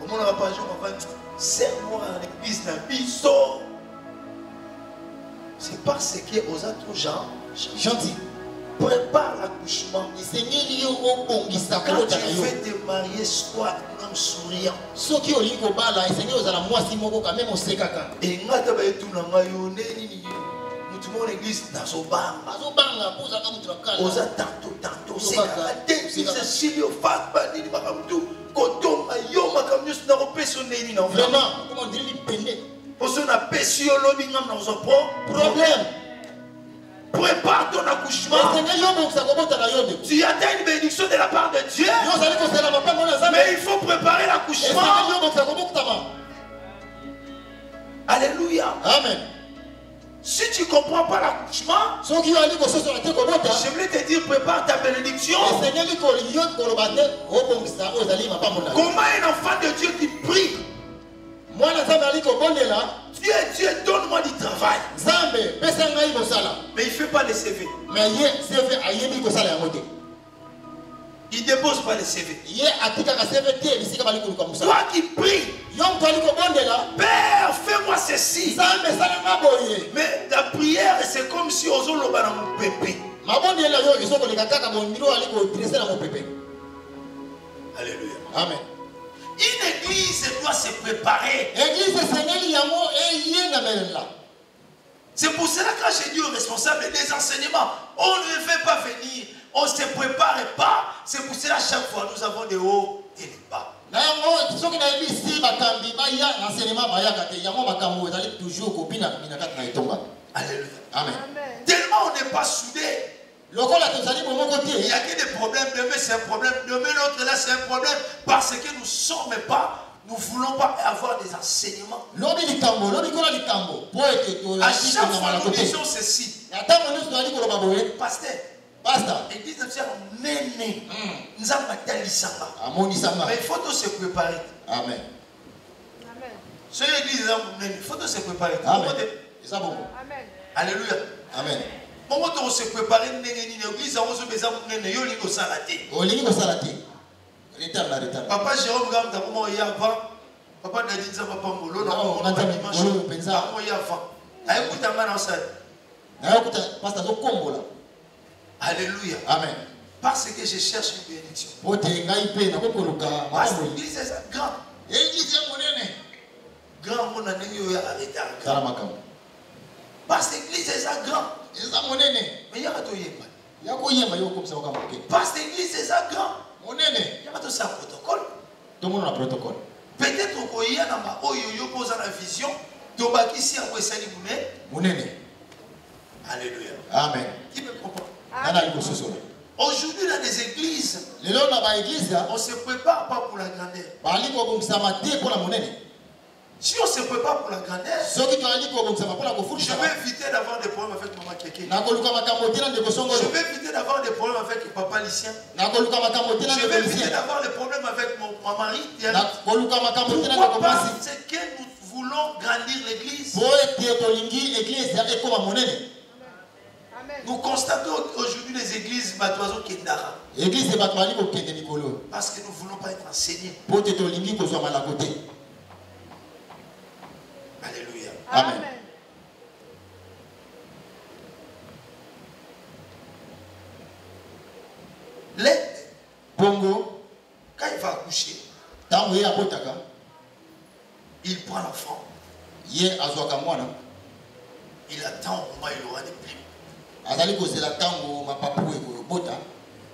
[SPEAKER 1] Au moment où papa Jérôme, c'est moi à l'église, la biso. C'est parce que aux autres gens,
[SPEAKER 2] Gentil.
[SPEAKER 1] prépare l'accouchement. Quand tu veux te marier, sois un homme souriant. Et moi, tu vas tout dans ma mon église dans son bar. Aux tantôt, c'est Cécile, Fat, Bani, Makamdou, Koto, Mayoma, comme nous sommes en personne.
[SPEAKER 2] Vraiment, comment dire, il peine.
[SPEAKER 1] Parce qu'on a péché au lobby dans un problème. Prépare ton accouchement. Tu attends une bénédiction de la part de Dieu. Mais il faut préparer l'accouchement. Alléluia.
[SPEAKER 2] Amen.
[SPEAKER 1] Si tu ne comprends pas l'accouchement, je voulais te dire, prépare ta bénédiction. Comment un enfant de Dieu qui prie? Dieu, donne-moi du travail. Mais il ne fait pas les CV. Il ne dépose pas les CV. Toi qui pries, Père, fais-moi ceci. Mais la prière, c'est comme si on s'en dans mon pépé. Alléluia.
[SPEAKER 2] Amen.
[SPEAKER 1] Une église doit se préparer. C'est pour cela que quand j'ai dit aux responsables des enseignements, on ne veut pas venir, on ne se prépare pas. C'est pour cela que chaque fois nous avons des hauts et des bas. Alléluia.
[SPEAKER 2] Amen.
[SPEAKER 1] Tellement on n'est pas soudés. Il n'y a que des problèmes. Demain c'est un problème. Demain l'autre là c'est un problème. Parce que nous ne sommes pas. Nous ne voulons pas avoir des enseignements. À chaque fois nous disons ceci. Pasteur, l'église de Dieu néné. Nous avons mais il faut tous se préparer.
[SPEAKER 2] Amen.
[SPEAKER 1] C'est l'église il faut tous se préparer.
[SPEAKER 2] Amen.
[SPEAKER 1] Alléluia.
[SPEAKER 2] Amen.
[SPEAKER 1] Comment on se prépare l'église on se besoin de salaté. Papa Jérôme Gam comment il y a avant. Papa Dadi ça papa Molo non dimanche. Comment il y a avant. Écoute amana ça.
[SPEAKER 2] Alléluia. Amen.
[SPEAKER 1] Parce que je cherche une bénédiction. Parce que l'église est grand. Grand mon année yo ya arrêté. Parce que l'église est grand. Mais il y a pas de parce que l'église est grand. Il y a pas de protocole. Peut-être qu'il y a la vision. Alléluia.
[SPEAKER 2] Amen.
[SPEAKER 1] Qui me comprend?
[SPEAKER 2] Aujourd'hui
[SPEAKER 1] dans les églises, on ne se prépare pas pour la grandeur. Si on se prépare pour la grandeur, je vais éviter d'avoir des problèmes avec maman Kéké. Je vais éviter d'avoir des problèmes avec papa Lucien. Je vais éviter d'avoir des problèmes avec mon mari. Pourquoi? Parce que nous voulons grandir l'église. Nous constatons aujourd'hui les églises batoiseaux Kendara. Parce que nous ne voulons pas être enseignés. Alléluia.
[SPEAKER 2] Amen.
[SPEAKER 1] L'aide,
[SPEAKER 2] Bongo,
[SPEAKER 1] quand il va accoucher, il prend l'enfant. Il attend au moment où il aura des plumes.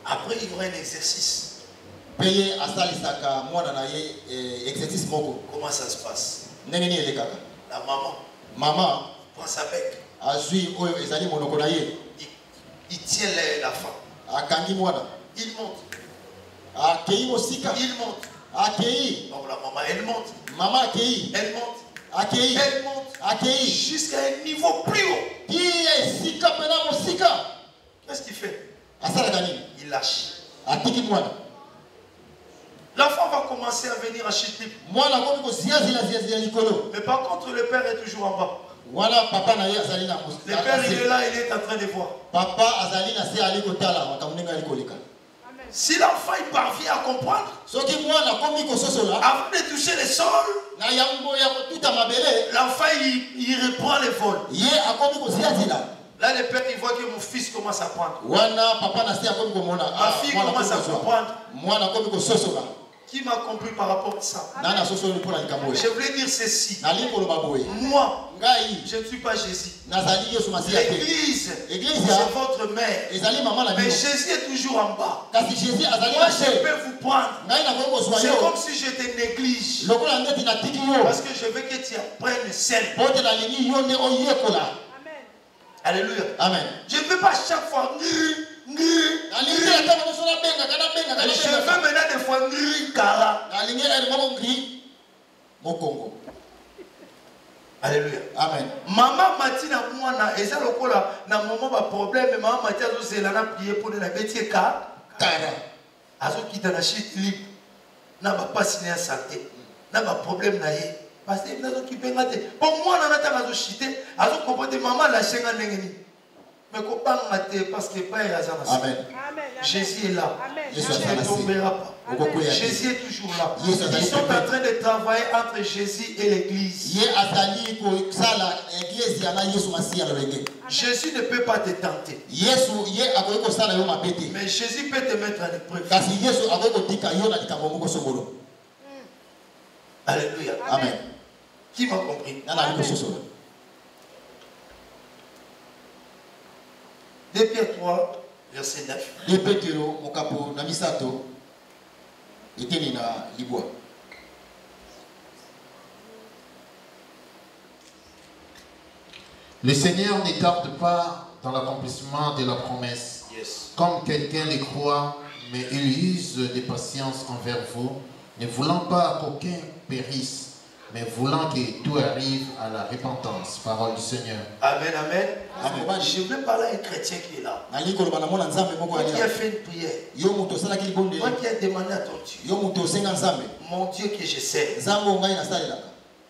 [SPEAKER 1] Après, il y aura un exercice.
[SPEAKER 2] Payer à Salisaka, moi, dans exercice moko.
[SPEAKER 1] Comment ça se passe?
[SPEAKER 2] La
[SPEAKER 1] maman.
[SPEAKER 2] Maman.
[SPEAKER 1] Prend sa bec. Il tient la femme. Il monte. Il monte. Donc la maman, elle monte.
[SPEAKER 2] Maman accueillit.
[SPEAKER 1] Elle monte.
[SPEAKER 2] Accueillit.
[SPEAKER 1] Elle monte. Jusqu'à un niveau plus haut. Qu'est-ce qu'il fait? Il lâche. L'enfant va commencer à venir à Chitip. Mais par contre, le père est toujours en bas. Le père, il est là, il est en train de voir. Si l'enfant il parvient à comprendre, avant de toucher le sol, l'enfant il reprend le vol. Là, le père il voit que mon fils commence à prendre. Ma fille commence à comprendre. Qui m'a compris par rapport à ça? Je voulais dire ceci. Moi, je ne suis pas Jésus. L'église, c'est votre mère. Mais Jésus est toujours en bas. Moi, je peux vous prendre. C'est comme si je te néglige. Parce que je veux que tu apprennes celle. Alléluia.
[SPEAKER 2] Amen.
[SPEAKER 1] Je ne veux pas chaque fois. Je veux maintenant des fois Kara. Alléluia.
[SPEAKER 2] Amen.
[SPEAKER 1] Maman m'a dit na moi na eza lokola na maman ba problème maman m'a dit azozela na prier pour la bêtise Kara. Azo kita na shit libre. Na ba passe na santé. Na ba problème na ye. Parce que nazo ki benga te. Pour moi na nata azo chiter, azo comprendre maman la chenga ndengeni. Mais parce que Père
[SPEAKER 2] Amen.
[SPEAKER 1] Jésus est là.
[SPEAKER 2] Jésus
[SPEAKER 1] ne tombera pas. Jésus est toujours là. Ils sont en train de travailler entre Jésus et l'église. Jésus ne peut pas te tenter. Mais Jésus peut te mettre à l'épreuve. Alléluia.
[SPEAKER 2] Amen.
[SPEAKER 1] Qui m'a compris? 2 Pierre 3, verset 9.
[SPEAKER 2] 2 Petero, Mokapo, Namisato, Etenina, Liboa.
[SPEAKER 4] Le Seigneur ne tarde pas dans l'accomplissement de la promesse, comme quelqu'un le croit, mais il use de patience envers vous, ne voulant pas qu'aucun périsse, mais voulant que tout arrive à la repentance. Parole du Seigneur.
[SPEAKER 1] Amen, amen. Amen. Je veux parler à un chrétien qui est là. Qui a fait une prière. Moi qui a demandé à ton Dieu. Mon Dieu que je sais.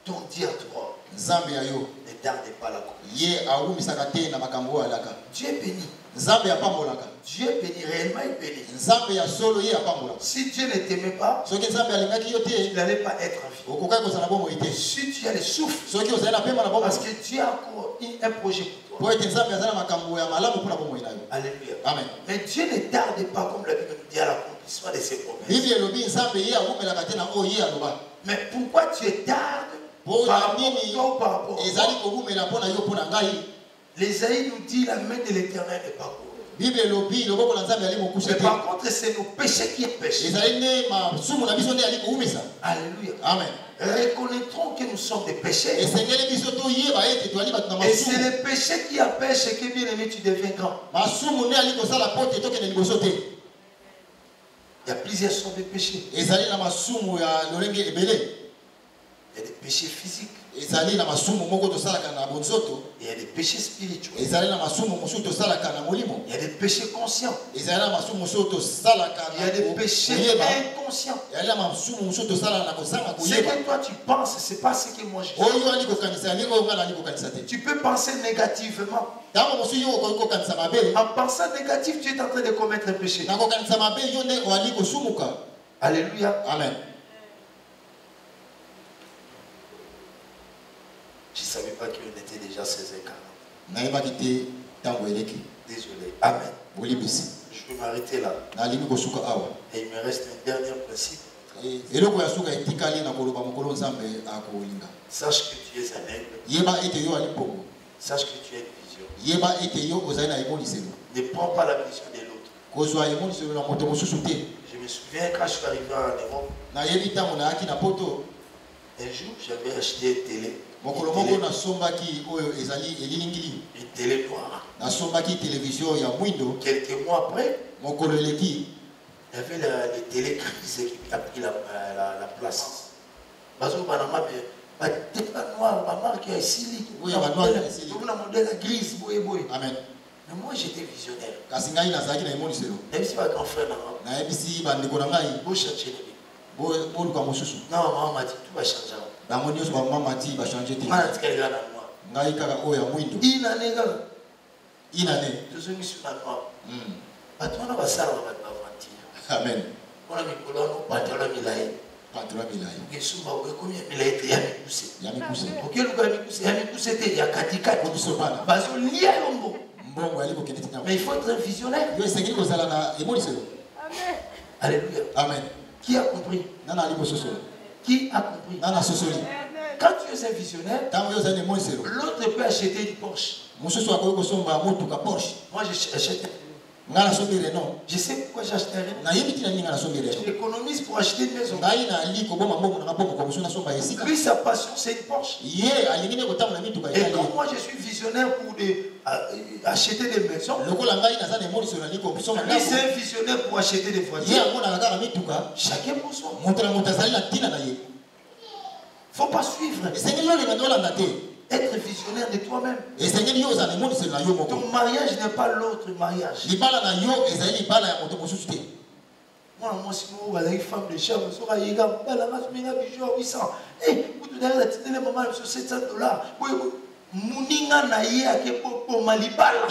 [SPEAKER 1] Ton Dieu à toi. Ne tarde pas la cause. Dieu est béni. Dieu est béni, réellement il est béni. Si Dieu ne t'aimait pas, tu n'allais pas être en vie. Si tu as le souffle, parce que Dieu a encore un projet pour toi. Alléluia.
[SPEAKER 2] Amen.
[SPEAKER 1] Mais Dieu ne tarde pas, comme la Bible nous dit, à l'accomplissement de ses promesses. Mais pourquoi tu es tarde par rapport à l'Ésaïe nous dit la main de l'Éternel n'est pas courte. Mais par contre, c'est nos péchés qui pêchent. Alléluia.
[SPEAKER 2] Amen.
[SPEAKER 1] Reconnaîtrons que nous sommes des péchés. Et c'est les péchés qui empêchent que bien aimé tu deviens grand. Il y a plusieurs sortes de péchés. Il y a des péchés physiques. Il y a des péchés spirituels. Il y a des péchés conscients. Il y a des péchés inconscients. Ce que toi tu penses, ce n'est pas ce que moi je fais. Tu peux penser négativement. En pensant négatif, tu es en train de commettre un péché. Alléluia.
[SPEAKER 2] Amen.
[SPEAKER 1] Je ne savais pas qu'on était déjà 16h40. Désolé. Amen. Je vais m'arrêter là. Et il me reste un dernier principe. Sache que tu es un aigle. Sache que tu as une vision. Ne prends pas la vision de l'autre. Je me souviens quand je suis arrivé en Europe. Un jour, j'avais acheté une télé. Une télé noire. Quelques mois après, il y avait les télécrises qui a pris la place. Parce que noir, maman qui a ici, la modèle grise, amen. Mais moi j'étais visionnaire. Même si ma grand frère n'a non, maman m'a dit tout va changer. Une année. Tout mis sur la noire. Amen. On a mis colonne, on a mis l'aïe. Mais il faut être un visionnaire. Alléluia. Amen. Qui a compris? Qui a compris? Quand tu es un visionnaire, l'autre peut acheter une Porsche. Moi j'achète. Je sais pourquoi j'ai acheté un Renault. Je l'économise pour acheter une maison. Lui, sa passion, c'est une Porsche. Et comme moi, je suis visionnaire pour acheter des maisons, lui, c'est un visionnaire pour acheter des voitures. Chacun pour soi. Il ne faut pas suivre. Être visionnaire de toi-même. Ton mariage n'est pas l'autre mariage. Moi, si vous avez une femme de chambre, vous aurez un bijou à 800. Et vous avez la maman sur $700. Mouninga na ye akepo malibala.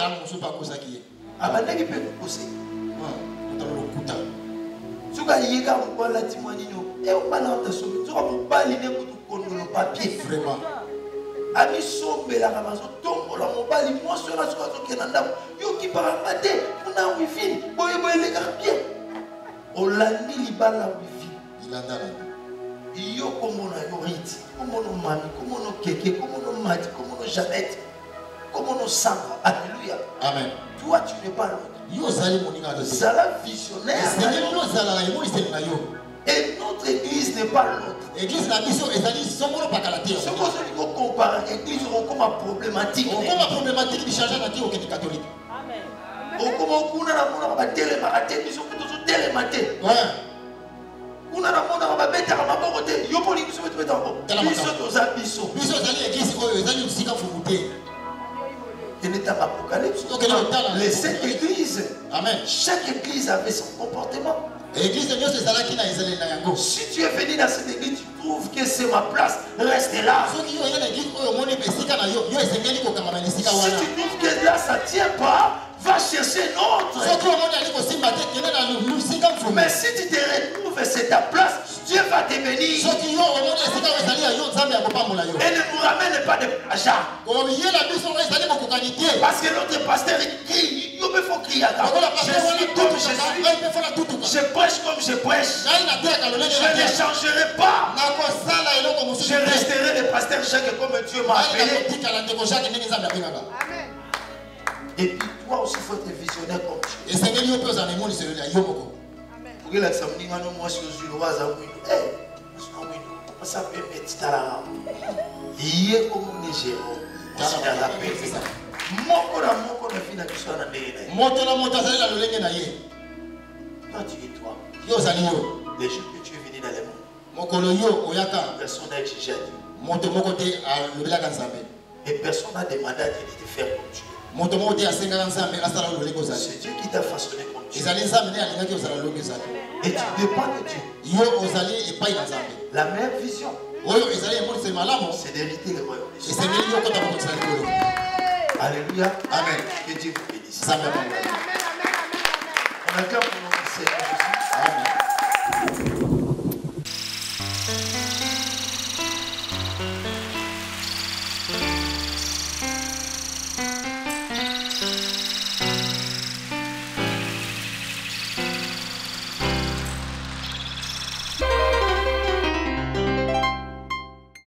[SPEAKER 1] Abandaki peut poser. Suka yega kwa la timonino. Et on va l'entendre sur le tour. On va aller pour le papier. Vraiment. Ami sombe la ramazo tombo la mobali moi sur la soirée qui nanda yo qui paramate on a wifi boy les garbier olandi libala wifi ilanda yo comme on a yoriti comme on mami comme on keke comme on mati comme on Jeannette comme on Sandra. Alléluia. Amen. Toi tu n'es pas l'autre. Yo zali moninga de sala visionnaire. Et notre église n'est pas l'autre. L'église n'a mission et zali somolo pakalati. Ce qu'on se dit comparer l'église comme un problématique. Comme un problématique qui change na au catholique. Amen. O comme kuna na mona ba télématé mission que tous télématé. Ouais. Kuna na mona ba beta ba bokote yo poli biso beto beto. Biso to za biso. Biso zali église oyo zali usika fubuté. Et n'est pas apocalypse. Les 7 églises. Amen. Chaque église avait son comportement. Si tu es venu dans cette église, tu trouves que c'est ma place, reste là. Si tu trouves que là ça ne tient pas, va chercher une autre. Mais si tu te retrouves, c'est ta place, Dieu va te bénir. Et ne vous ramène pas de plagiat. Parce que l'autre pasteur crie, il faut crier. Je prêche comme je prêche. Je ne changerai pas. Je resterai le pasteur Jacques comme Dieu m'a appelé. Amen. Et puis toi aussi, il faut être visionnaire comme Dieu. Pour que la samedi, moi, je suis au roi Zamouino. Ça peut mettre à la hier comme on est gérant. C'est dans la paix. Toi, tu es toi. Les jours que tu es venu dans le monde, personne n'a exigé à Dieu. Et personne n'a demandé à Dieu de te faire comme Dieu. C'est Dieu qui t'a façonné comme Dieu. Et tu dépends de Dieu. La meilleure vision, c'est d'hériter le royaume. Alléluia. Amen. Que Dieu vous bénisse. On acclame pour notre Seigneur.